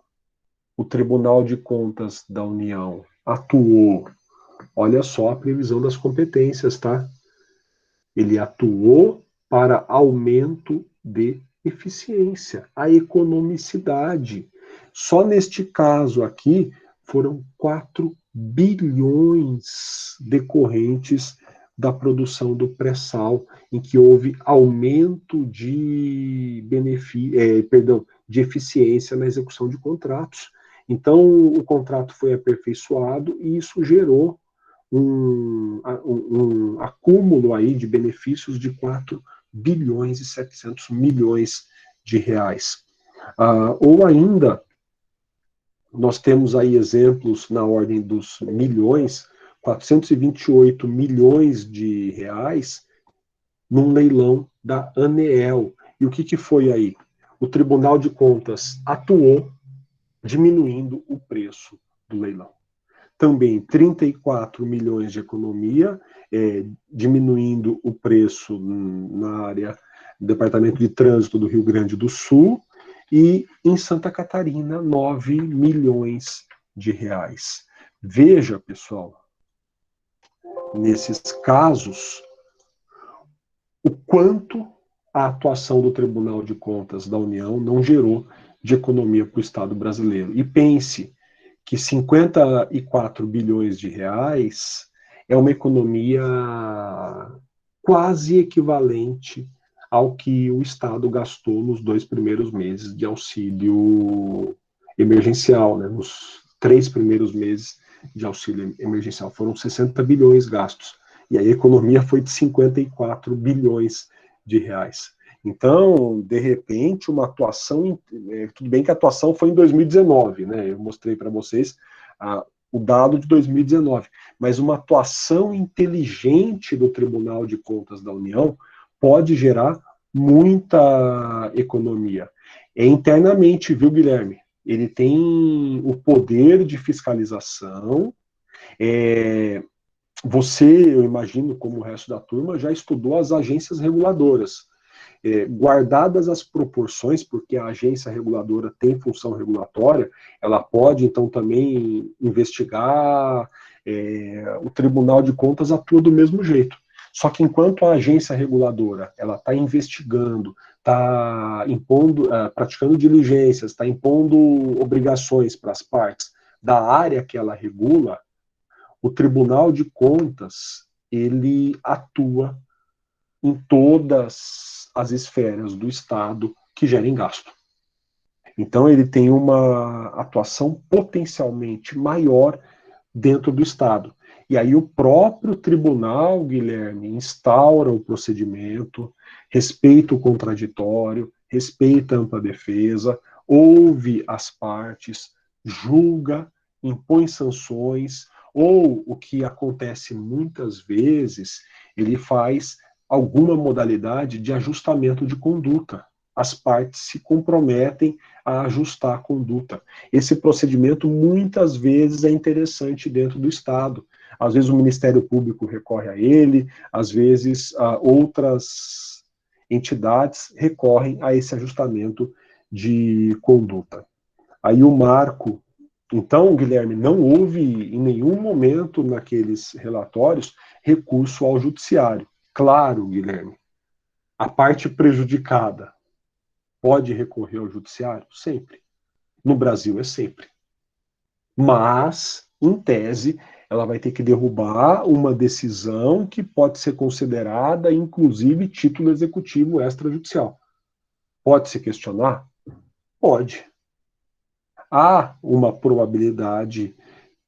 o Tribunal de Contas da União atuou, olha só a previsão das competências, tá? Ele atuou para aumento de eficiência, a economicidade. Só neste caso aqui, foram 4 bilhões decorrentes da produção do pré-sal, em que houve aumento de de eficiência na execução de contratos. Então, o contrato foi aperfeiçoado e isso gerou um acúmulo aí de benefícios de 4 bilhões e 700 milhões de reais. Ou ainda, nós temos aí exemplos na ordem dos milhões, 428 milhões de reais num leilão da Aneel. E o que foi aí? O Tribunal de Contas atuou diminuindo o preço do leilão. Também 34 milhões de economia, diminuindo o preço na área do Departamento de Trânsito do Rio Grande do Sul, e em Santa Catarina, 9 milhões de reais. Veja, pessoal, nesses casos, o quanto a atuação do Tribunal de Contas da União não gerou de economia para o Estado brasileiro. E pense que 54 bilhões de reais é uma economia quase equivalente ao que o Estado gastou nos 2 primeiros meses de auxílio emergencial, né? Nos 3 primeiros meses de auxílio emergencial. Foram 60 bilhões gastos. E a economia foi de 54 bilhões de reais. Então, de repente, uma atuação... tudo bem que a atuação foi em 2019, né? Eu mostrei para vocês o dado de 2019. Mas uma atuação inteligente do Tribunal de Contas da União pode gerar muita economia. Internamente, viu, Guilherme? Ele tem o poder de fiscalização. Você, eu imagino, como o resto da turma, já estudou as agências reguladoras. Guardadas as proporções, porque a agência reguladora tem função regulatória, ela pode, então, também investigar, o Tribunal de Contas atua do mesmo jeito. Só que enquanto a agência reguladora ela está investigando, está impondo, praticando diligências, está impondo obrigações para as partes da área que ela regula, o Tribunal de Contas ele atua em todas as esferas do Estado que gerem gasto. Então ele tem uma atuação potencialmente maior dentro do Estado. E aí o próprio tribunal, Guilherme, instaura o procedimento, respeita o contraditório, respeita a ampla defesa, ouve as partes, julga, impõe sanções, ou o que acontece muitas vezes, ele faz alguma modalidade de ajustamento de conduta. As partes se comprometem a ajustar a conduta. Esse procedimento muitas vezes é interessante dentro do Estado. Às vezes o Ministério Público recorre a ele, às vezes outras entidades recorrem a esse ajustamento de conduta. Aí o marco, então, Guilherme, não houve em nenhum momento naqueles relatórios recurso ao judiciário. Claro, Guilherme, a parte prejudicada pode recorrer ao judiciário? Sempre. No Brasil é sempre. Mas, em tese, ela vai ter que derrubar uma decisão que pode ser considerada, inclusive, título executivo extrajudicial. Pode se questionar? Pode. Há uma probabilidade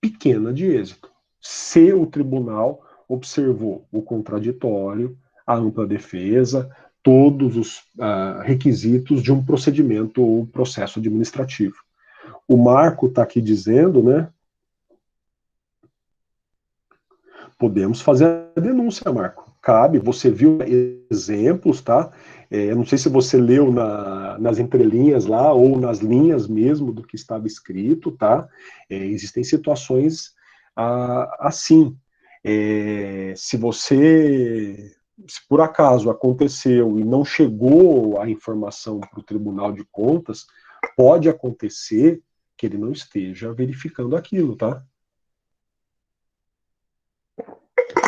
pequena de êxito. Se o tribunal observou o contraditório, a ampla defesa, todos os requisitos de um procedimento ou processo administrativo. O Marco está aqui dizendo, né? Podemos fazer a denúncia, Marco. Cabe, você viu exemplos, tá? Não sei se você leu nas entrelinhas lá, ou nas linhas mesmo do que estava escrito, tá? Existem situações assim. Se por acaso aconteceu e não chegou a informação para o Tribunal de Contas, pode acontecer que ele não esteja verificando aquilo, tá?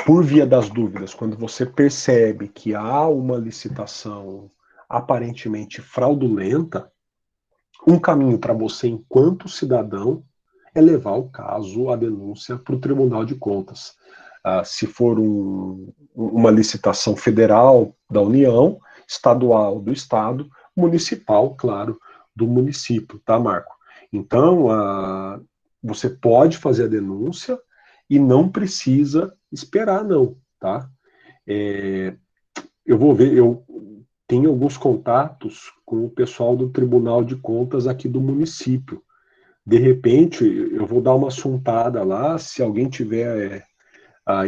Por via das dúvidas, quando você percebe que há uma licitação aparentemente fraudulenta, um caminho para você, enquanto cidadão, é levar o caso, a denúncia, para o Tribunal de Contas. Se for uma licitação federal da União, estadual do Estado, municipal, claro, do município, tá, Marco? Então, você pode fazer a denúncia e não precisa esperar, não, tá? Eu vou ver, eu tenho alguns contatos com o pessoal do Tribunal de Contas aqui do município. De repente, eu vou dar uma assuntada lá, se alguém tiver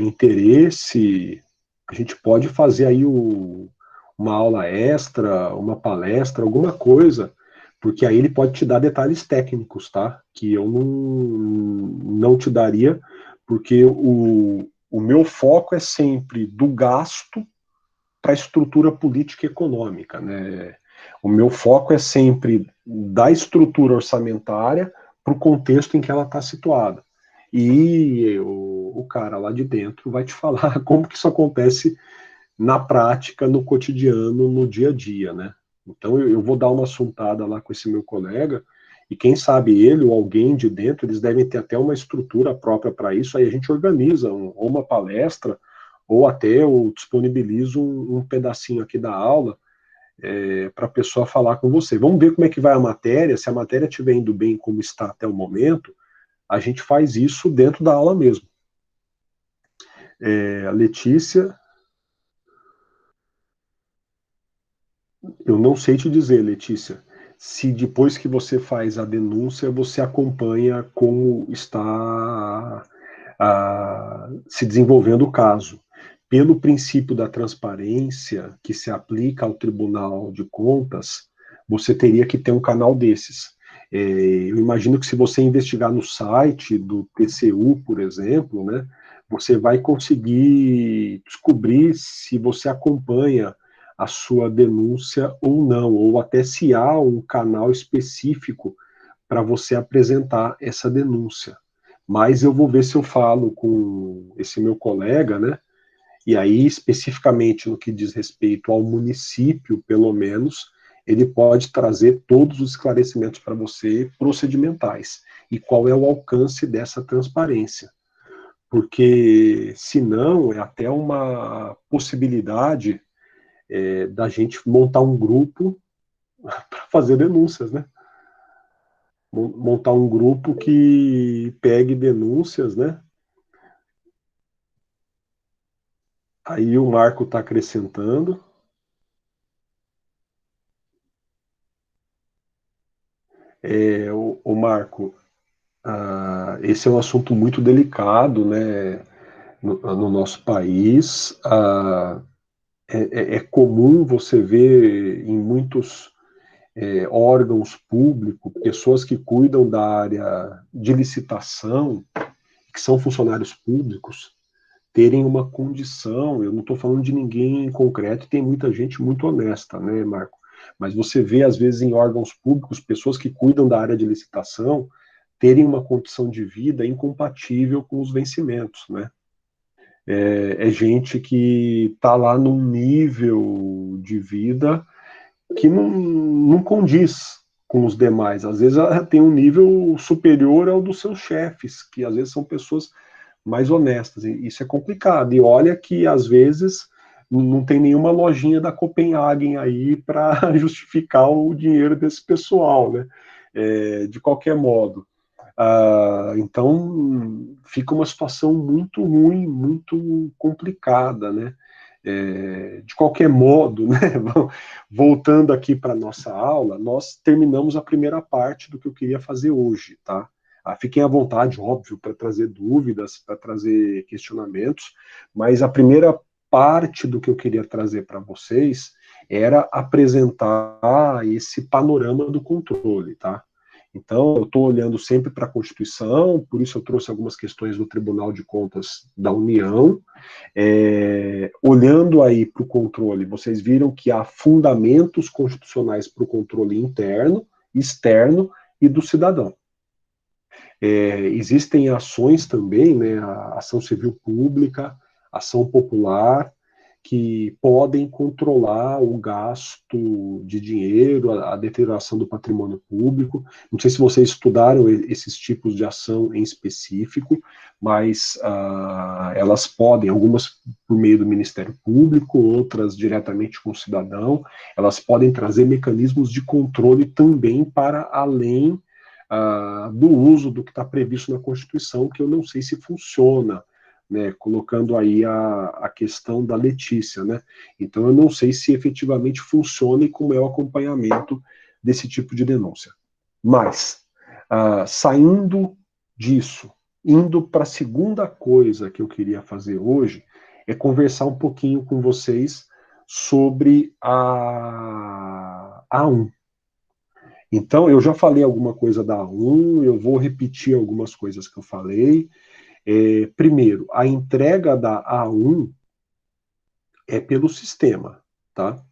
interesse, a gente pode fazer aí uma aula extra, uma palestra, alguma coisa, porque aí ele pode te dar detalhes técnicos, tá? Que eu não te daria, porque o meu foco é sempre do gasto para a estrutura política e econômica, né? O meu foco é sempre da estrutura orçamentária para o contexto em que ela está situada. E o cara lá de dentro vai te falar como que isso acontece na prática, no cotidiano, no dia a dia, né? Então eu vou dar uma assuntada lá com esse meu colega, e quem sabe ele ou alguém de dentro, eles devem ter até uma estrutura própria para isso, aí a gente organiza ou uma palestra, ou até eu disponibilizo um pedacinho aqui da aula para a pessoa falar com você. Vamos ver como é que vai a matéria, se a matéria estiver indo bem como está até o momento, a gente faz isso dentro da aula mesmo. A Letícia, eu não sei te dizer, Letícia, se depois que você faz a denúncia, você acompanha como está se desenvolvendo o caso. Pelo princípio da transparência que se aplica ao Tribunal de Contas, você teria que ter um canal desses. Eu imagino que se você investigar no site do TCU, por exemplo, né, você vai conseguir descobrir se você acompanha a sua denúncia ou não, ou até se há um canal específico para você apresentar essa denúncia. Mas eu vou ver se eu falo com esse meu colega, né? E aí, especificamente no que diz respeito ao município, pelo menos, ele pode trazer todos os esclarecimentos para você procedimentais. E qual é o alcance dessa transparência. Porque, se não, é até uma possibilidade da gente montar um grupo para fazer denúncias, né? Montar um grupo que pegue denúncias, né? Aí o Marco está acrescentando. O Marco, esse é um assunto muito delicado, né? No nosso país. É comum você ver em muitos órgãos públicos pessoas que cuidam da área de licitação, que são funcionários públicos, terem uma condição, eu não estou falando de ninguém em concreto, tem muita gente muito honesta, né, Marco? Mas você vê, às vezes, em órgãos públicos, pessoas que cuidam da área de licitação terem uma condição de vida incompatível com os vencimentos, né? É gente que está lá num nível de vida que não condiz com os demais. Às vezes ela tem um nível superior ao dos seus chefes, que às vezes são pessoas mais honestas. E isso é complicado. E olha que, às vezes, não tem nenhuma lojinha da Copenhagen aí para justificar o dinheiro desse pessoal, né? De qualquer modo. Então, fica uma situação muito ruim, muito complicada, né? De qualquer modo, né? Voltando aqui para a nossa aula, nós terminamos a primeira parte do que eu queria fazer hoje, tá? Fiquem à vontade, óbvio, para trazer dúvidas, para trazer questionamentos, mas a primeira parte do que eu queria trazer para vocês era apresentar esse panorama do controle, tá? Então, eu estou olhando sempre para a Constituição, por isso eu trouxe algumas questões do Tribunal de Contas da União. Olhando aí para o controle, vocês viram que há fundamentos constitucionais para o controle interno, externo e do cidadão. Existem ações também, né, a ação civil pública, ação popular, que podem controlar o gasto de dinheiro, a deterioração do patrimônio público. Não sei se vocês estudaram esses tipos de ação em específico, mas elas podem, algumas por meio do Ministério Público, outras diretamente com o cidadão, elas podem trazer mecanismos de controle também para além do uso do que está previsto na Constituição, que eu não sei se funciona, né, colocando aí a questão da Letícia, né? Então eu não sei se efetivamente funciona e como é o acompanhamento desse tipo de denúncia. Mas, saindo disso, indo para a segunda coisa que eu queria fazer hoje, é conversar um pouquinho com vocês sobre a A1. Então, eu já falei alguma coisa da A1, eu vou repetir algumas coisas que eu falei. Primeiro, a entrega da A1 é pelo sistema, tá?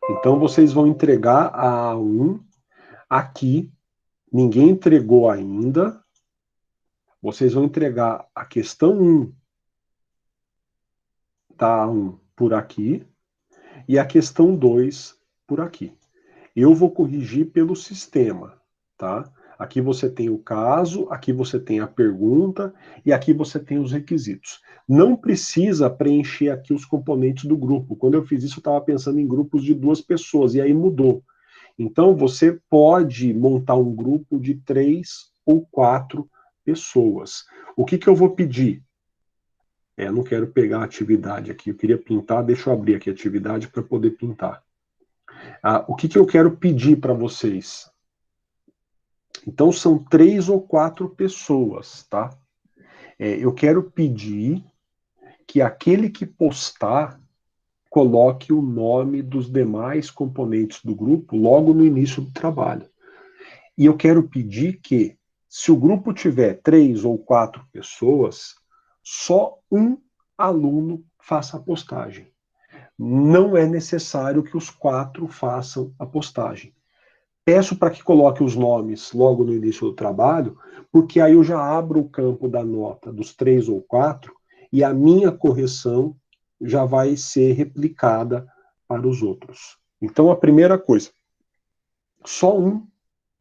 Então, vocês vão entregar a A1 aqui, ninguém entregou ainda, vocês vão entregar a questão 1 da A1 por aqui e a questão 2 por aqui. Eu vou corrigir pelo sistema, tá? Aqui você tem o caso, aqui você tem a pergunta e aqui você tem os requisitos. Não precisa preencher aqui os componentes do grupo. Quando eu fiz isso, eu estava pensando em grupos de 2 pessoas, e aí mudou. Então, você pode montar um grupo de 3 ou 4 pessoas. O que eu vou pedir? Eu não quero pegar a atividade aqui, eu queria pintar, deixa eu abrir aqui a atividade para poder pintar. O que eu quero pedir para vocês? Então, são 3 ou 4 pessoas, tá? Eu quero pedir que aquele que postar coloque o nome dos demais componentes do grupo logo no início do trabalho. E eu quero pedir que, se o grupo tiver 3 ou 4 pessoas, só um aluno faça a postagem. Não é necessário que os 4 façam a postagem. Peço para que coloque os nomes logo no início do trabalho, porque aí eu já abro o campo da nota dos 3 ou 4 e a minha correção já vai ser replicada para os outros. Então, a primeira coisa, só um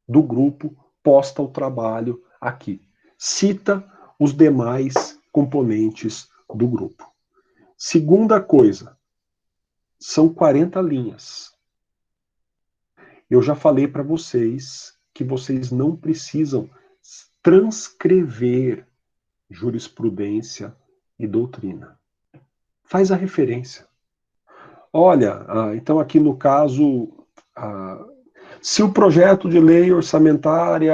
do grupo posta o trabalho aqui. Cita os demais componentes do grupo. Segunda coisa, são 40 linhas. Eu já falei para vocês que vocês não precisam transcrever jurisprudência e doutrina. Faz a referência. Olha, então aqui no caso, se o projeto de lei orçamentária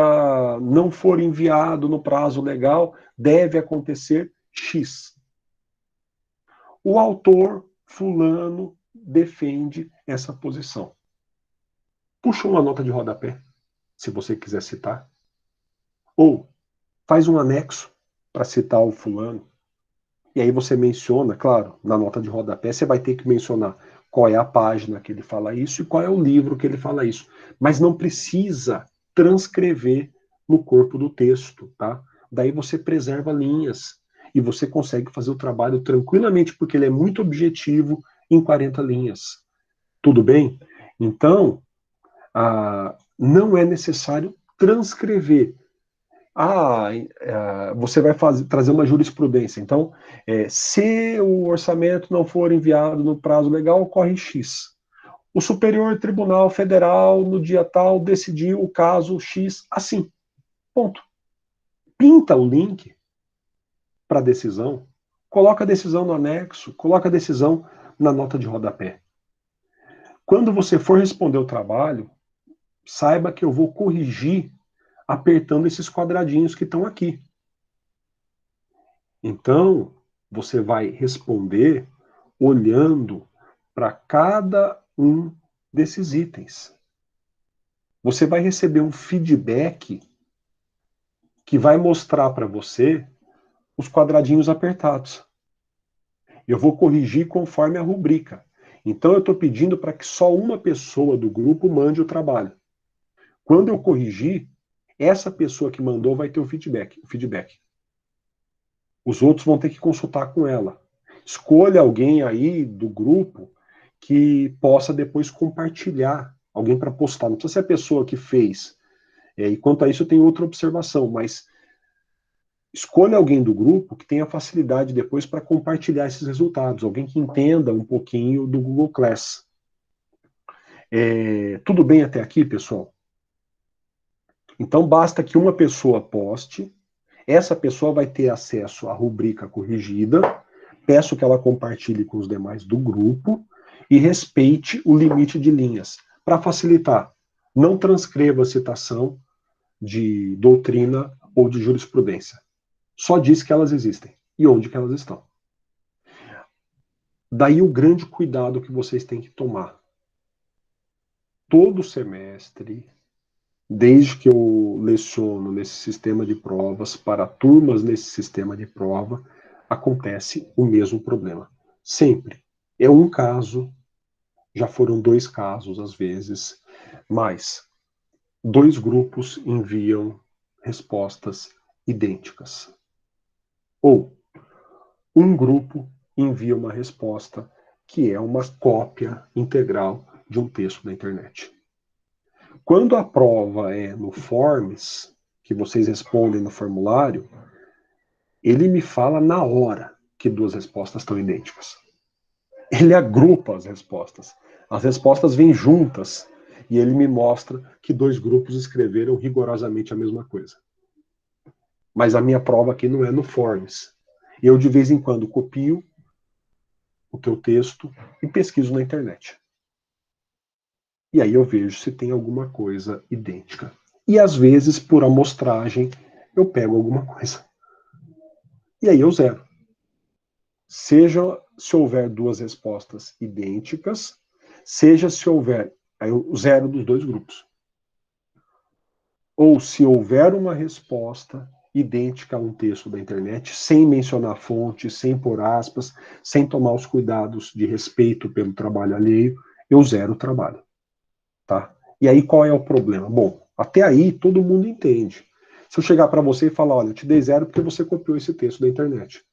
não for enviado no prazo legal, deve acontecer X. O autor fulano defende essa posição. Puxa uma nota de rodapé, se você quiser citar. Ou faz um anexo para citar o fulano. E aí você menciona, claro, na nota de rodapé, você vai ter que mencionar qual é a página que ele fala isso e qual é o livro que ele fala isso. Mas não precisa transcrever no corpo do texto, tá? Daí você preserva linhas e você consegue fazer o trabalho tranquilamente, porque ele é muito objetivo em 40 linhas. Tudo bem? Então, não é necessário transcrever. Você vai trazer uma jurisprudência. Então, se o orçamento não for enviado no prazo legal, ocorre X. O Superior Tribunal Federal, no dia tal, decidiu o caso X assim. Ponto. Pinta o link para a decisão, coloca a decisão no anexo, coloca a decisão na nota de rodapé. Quando você for responder o trabalho, saiba que eu vou corrigir apertando esses quadradinhos que estão aqui. Então, você vai responder olhando para cada um desses itens. Você vai receber um feedback que vai mostrar para você os quadradinhos apertados. Eu vou corrigir conforme a rubrica. Então, eu estou pedindo para que só uma pessoa do grupo mande o trabalho. Quando eu corrigir, essa pessoa que mandou vai ter o feedback. Os outros vão ter que consultar com ela. Escolha alguém aí do grupo que possa depois compartilhar, alguém para postar. Não precisa ser a pessoa que fez. E quanto a isso, eu tenho outra observação, mas escolha alguém do grupo que tenha facilidade depois para compartilhar esses resultados, alguém que entenda um pouquinho do Google Class. Tudo bem até aqui, pessoal? Então, basta que uma pessoa poste, essa pessoa vai ter acesso à rubrica corrigida, peço que ela compartilhe com os demais do grupo e respeite o limite de linhas. Para facilitar, não transcreva a citação de doutrina ou de jurisprudência. Só diz que elas existem e onde que elas estão. Daí o grande cuidado que vocês têm que tomar. Todo semestre, desde que eu leciono nesse sistema de provas, para turmas nesse sistema de prova, acontece o mesmo problema. Sempre. É um caso, já foram 2 casos às vezes, mas 2 grupos enviam respostas idênticas. Ou um grupo envia uma resposta que é uma cópia integral de um texto da internet. Quando a prova é no Forms, que vocês respondem no formulário, ele me fala na hora que 2 respostas estão idênticas. Ele agrupa as respostas. As respostas vêm juntas e ele me mostra que 2 grupos escreveram rigorosamente a mesma coisa. Mas a minha prova aqui não é no Forms. Eu, de vez em quando, copio o teu texto e pesquiso na internet. E aí eu vejo se tem alguma coisa idêntica. E às vezes, por amostragem, eu pego alguma coisa. E aí eu zero. Seja se houver 2 respostas idênticas, seja se houver aí eu zero dos 2 grupos. Ou se houver uma resposta idêntica a um texto da internet, sem mencionar fonte, sem pôr aspas, sem tomar os cuidados de respeito pelo trabalho alheio, eu zero o trabalho. Tá? E aí qual é o problema? Bom, até aí todo mundo entende. Se eu chegar para você e falar, olha, eu te dei 0 porque você copiou esse texto da internet.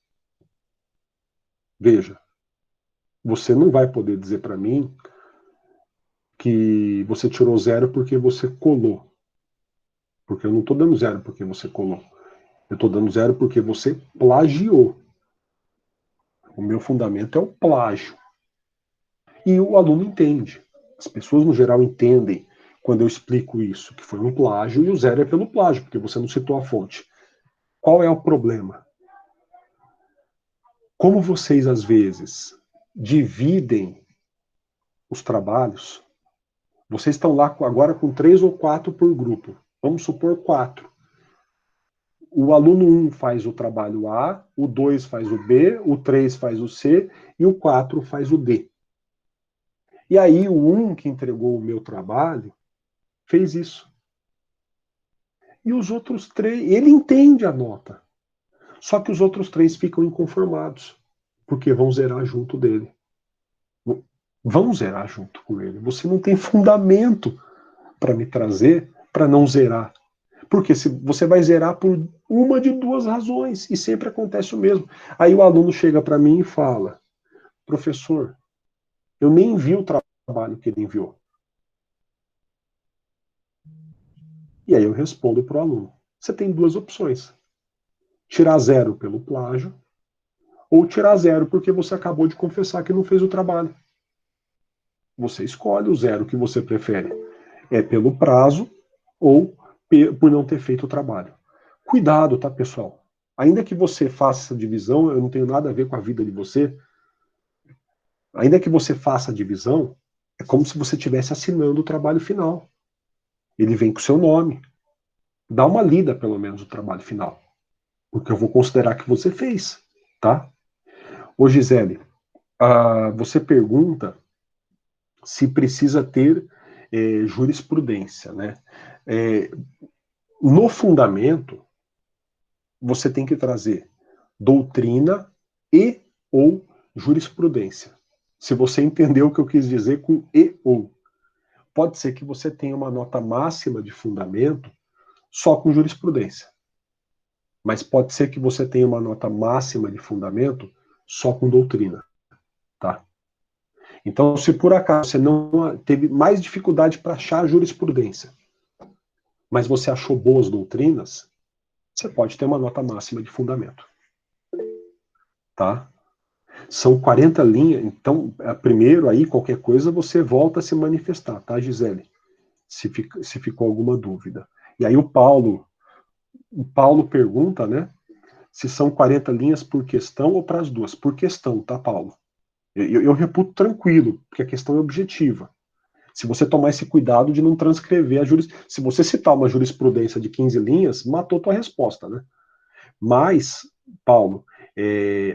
Veja, você não vai poder dizer para mim que você tirou 0 porque você colou. Porque eu não estou dando 0 porque você colou. Eu estou dando 0 porque você plagiou. O meu fundamento é o plágio. E o aluno entende. As pessoas, no geral, entendem quando eu explico isso, que foi um plágio, e o 0 é pelo plágio, porque você não citou a fonte. Qual é o problema? Como vocês, às vezes, dividem os trabalhos, vocês estão lá agora com 3 ou 4 por grupo. Vamos supor 4. O aluno 1 faz o trabalho A, o 2 faz o B, o 3 faz o C e o 4 faz o D. E aí o 1 que entregou o meu trabalho fez isso. E os outros 3, ele entende a nota. Só que os outros 3 ficam inconformados, porque vão zerar junto dele. Vão zerar junto com ele. Você não tem fundamento para me trazer para não zerar. Porque se você vai zerar por uma de 2 razões, e sempre acontece o mesmo. Aí o aluno chega para mim e fala, professor, eu nem vi o trabalho que ele enviou. E aí eu respondo para o aluno, você tem 2 opções. Tirar 0 pelo plágio, ou tirar 0 porque você acabou de confessar que não fez o trabalho. Você escolhe o 0 que você prefere. É pelo prazo ou por não ter feito o trabalho. Cuidado, tá, pessoal? Ainda que você faça essa divisão, eu não tenho nada a ver com a vida de você. Ainda que você faça a divisão, é como se você estivesse assinando o trabalho final. Ele vem com o seu nome. Dá uma lida, pelo menos, no trabalho final. Porque eu vou considerar que você fez, tá? Ô, Gisele, você pergunta se precisa ter jurisprudência, né? No fundamento, você tem que trazer doutrina e ou jurisprudência. Se você entendeu o que eu quis dizer com e ou. Pode ser que você tenha uma nota máxima de fundamento só com jurisprudência. Mas pode ser que você tenha uma nota máxima de fundamento só com doutrina, tá? Então, se por acaso você não teve mais dificuldade para achar a jurisprudência, mas você achou boas doutrinas, você pode ter uma nota máxima de fundamento, tá? São 40 linhas, então, primeiro aí, qualquer coisa, você volta a se manifestar, tá, Gisele? Se ficou alguma dúvida. E aí o Paulo pergunta, né, se são 40 linhas por questão ou para as duas. Por questão, tá, Paulo? Eu reputo tranquilo, porque a questão é objetiva. Se você tomar esse cuidado de não transcrever a jurisprudência. Se você citar uma jurisprudência de 15 linhas, matou tua resposta, né? Mas, Paulo,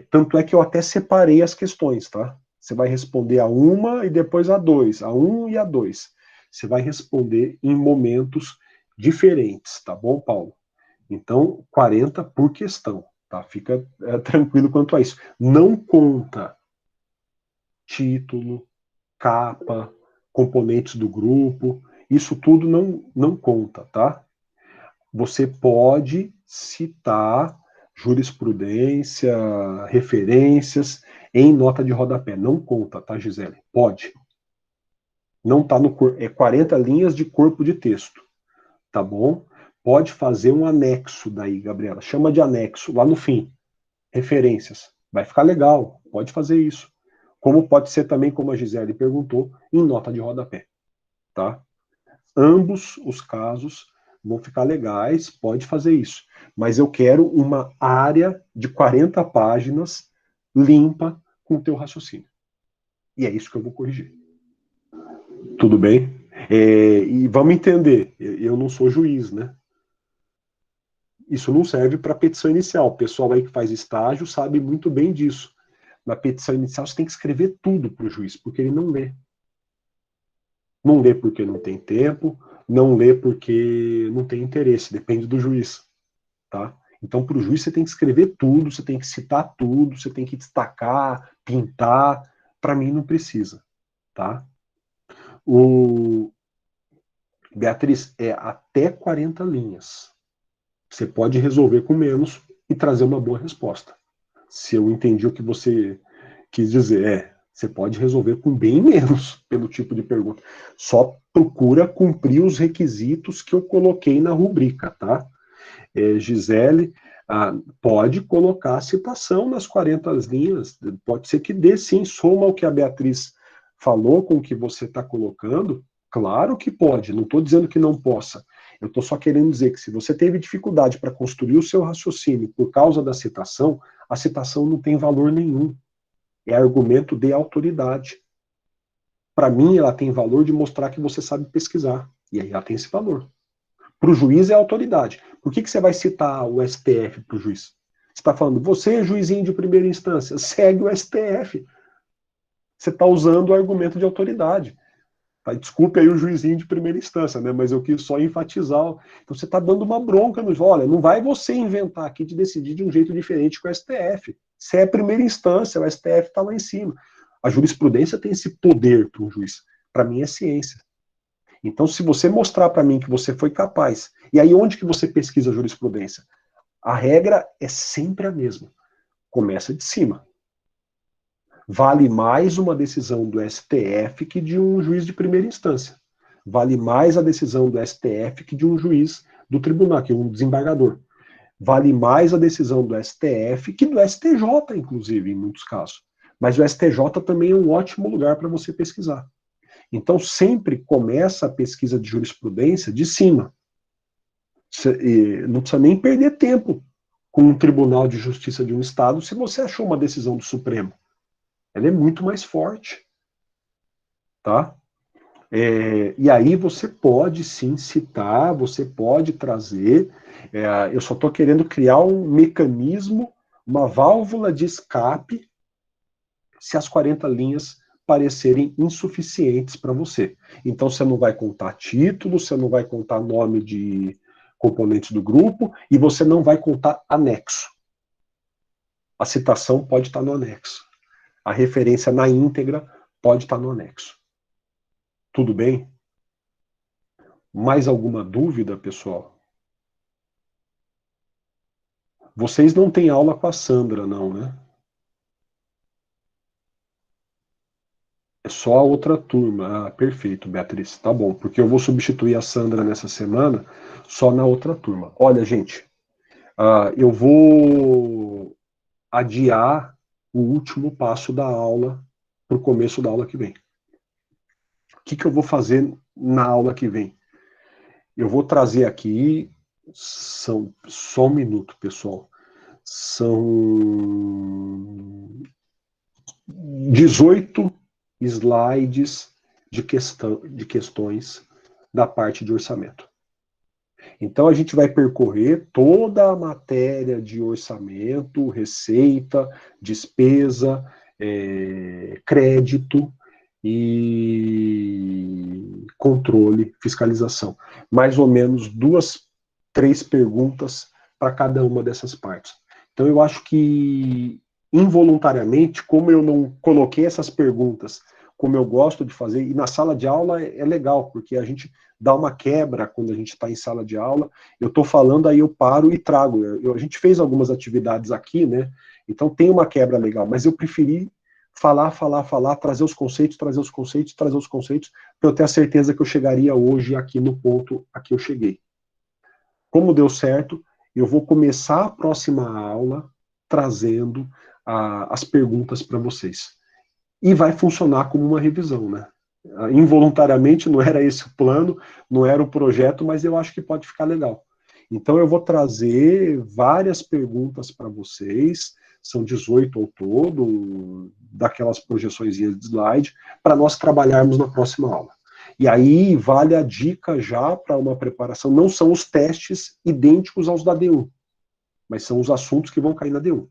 tanto é que eu até separei as questões, tá? Você vai responder a uma e depois a dois, a um e a dois. Você vai responder em momentos diferentes, tá bom, Paulo? Então, 40 por questão, tá? Fica tranquilo quanto a isso. Não conta título, capa, componentes do grupo, isso tudo não conta, tá? Você pode citar jurisprudência, referências em nota de rodapé. Não conta, tá, Gisele? Pode. Não está no corpo. É 40 linhas de corpo de texto, tá bom? Pode fazer um anexo daí, Gabriela. Chama de anexo, lá no fim. Referências. Vai ficar legal. Pode fazer isso. Como pode ser também, como a Gisele perguntou, em nota de rodapé, tá? Ambos os casos vão ficar legais, pode fazer isso. Mas eu quero uma área de 40 páginas limpa com o teu raciocínio. E é isso que eu vou corrigir. Tudo bem? E vamos entender, eu não sou juiz, né? Isso não serve para petição inicial. O pessoal aí que faz estágio sabe muito bem disso. Na petição inicial você tem que escrever tudo para o juiz, porque ele não lê. Não lê porque não tem tempo, não lê porque não tem interesse, depende do juiz, tá? Então, para o juiz, você tem que escrever tudo, você tem que citar tudo, você tem que destacar, pintar. Para mim, não precisa, tá? O Beatriz, é até 40 linhas. Você pode resolver com menos e trazer uma boa resposta. Se eu entendi o que você quis dizer, você pode resolver com bem menos pelo tipo de pergunta. Só procura cumprir os requisitos que eu coloquei na rubrica, tá? Gisele, pode colocar a citação nas 40 linhas, pode ser que dê sim, soma o que a Beatriz falou com o que você está colocando, claro que pode, não estou dizendo que não possa, eu estou só querendo dizer que se você teve dificuldade para construir o seu raciocínio por causa da citação, a citação não tem valor nenhum, é argumento de autoridade. Para mim, ela tem valor de mostrar que você sabe pesquisar, e aí ela tem esse valor. Para o juiz é autoridade. Por que você vai citar o STF para o juiz? Você está falando, você é juizinho de primeira instância, segue o STF. Você está usando o argumento de autoridade. Tá? Desculpe aí o juizinho de primeira instância, né? Mas eu quis só enfatizar. Então você está dando uma bronca no. Olha, não vai você inventar aqui de decidir de um jeito diferente com o STF. Você é primeira instância, o STF está lá em cima. A jurisprudência tem esse poder para um juiz. Para mim é ciência. Então, se você mostrar para mim que você foi capaz, e aí onde que você pesquisa a jurisprudência? A regra é sempre a mesma. Começa de cima. Vale mais uma decisão do STF que de um juiz de primeira instância. Vale mais a decisão do STF que de um juiz do tribunal, que é um desembargador. Vale mais a decisão do STF que do STJ, inclusive, em muitos casos. Mas o STJ também é um ótimo lugar para você pesquisar. Então, sempre começa a pesquisa de jurisprudência de cima. Não precisa nem perder tempo com um tribunal de justiça de um estado se você achou uma decisão do Supremo. Ela é muito mais forte. Tá? E aí você pode sim citar, você pode trazer. Eu só estou querendo criar um mecanismo, uma válvula de escape, se as 40 linhas parecerem insuficientes para você. Então você não vai contar título, você não vai contar nome de componentes do grupo e você não vai contar anexo. A citação pode estar no anexo. A referência na íntegra pode estar no anexo. Tudo bem? Mais alguma dúvida, pessoal? Vocês não têm aula com a Sandra, não, né? Só a outra turma. Ah, perfeito, Beatriz. Tá bom, porque eu vou substituir a Sandra nessa semana só na outra turma. Olha, gente, eu vou adiar o último passo da aula para o começo da aula que vem. O que eu vou fazer na aula que vem? Eu vou trazer aqui, só um minuto, pessoal. São 18 slides de questões da parte de orçamento. Então, a gente vai percorrer toda a matéria de orçamento, receita, despesa, crédito e controle, fiscalização. Mais ou menos 2, 3 perguntas para cada uma dessas partes. Então, eu acho que, involuntariamente, como eu não coloquei essas perguntas como eu gosto de fazer, e na sala de aula é legal, porque a gente dá uma quebra quando a gente está em sala de aula. Eu estou falando, aí eu paro e trago. A gente fez algumas atividades aqui, né? Então tem uma quebra legal, mas eu preferi falar, trazer os conceitos, para eu ter a certeza que eu chegaria hoje aqui no ponto a que eu cheguei. Como deu certo, eu vou começar a próxima aula trazendo as perguntas para vocês. E vai funcionar como uma revisão, né? Involuntariamente, não era esse o plano, não era o projeto, mas eu acho que pode ficar legal. Então, eu vou trazer várias perguntas para vocês, são 18 ao todo, daquelas projeções de slide, para nós trabalharmos na próxima aula. E aí, vale a dica já para uma preparação, não são os testes idênticos aos da D1, mas são os assuntos que vão cair na D1.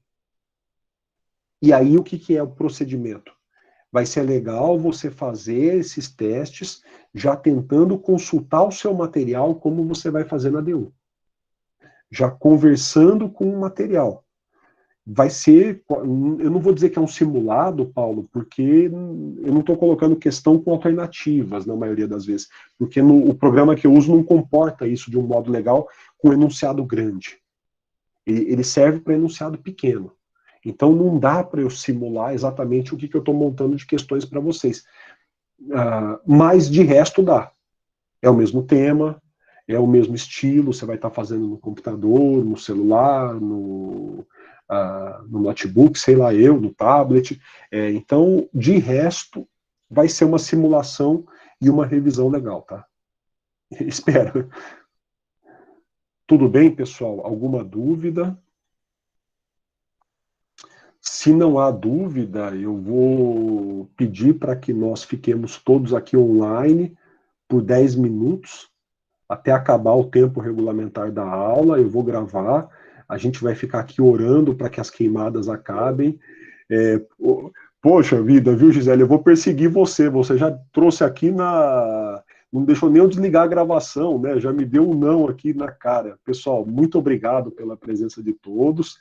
E aí, o que é o procedimento? Vai ser legal você fazer esses testes já tentando consultar o seu material como você vai fazer na D1. Já conversando com o material. Vai ser, eu não vou dizer que é um simulado, Paulo, porque eu não estou colocando questão com alternativas na maioria das vezes, porque o programa que eu uso não comporta isso de um modo legal com enunciado grande. Ele serve para enunciado pequeno. Então não dá para eu simular exatamente o que eu estou montando de questões para vocês. Mas de resto dá. É o mesmo tema, é o mesmo estilo, você vai estar fazendo no computador, no celular, no notebook, sei lá eu, no tablet. Então, de resto, vai ser uma simulação e uma revisão legal, tá? Espero. Tudo bem, pessoal? Alguma dúvida? Se não há dúvida, eu vou pedir para que nós fiquemos todos aqui online por 10 minutos, até acabar o tempo regulamentar da aula. Eu vou gravar, a gente vai ficar aqui orando para que as queimadas acabem. Poxa vida, viu, Gisele? Eu vou perseguir você. Você já trouxe aqui não deixou nem eu desligar a gravação, né? Já me deu um não aqui na cara. Pessoal, muito obrigado pela presença de todos.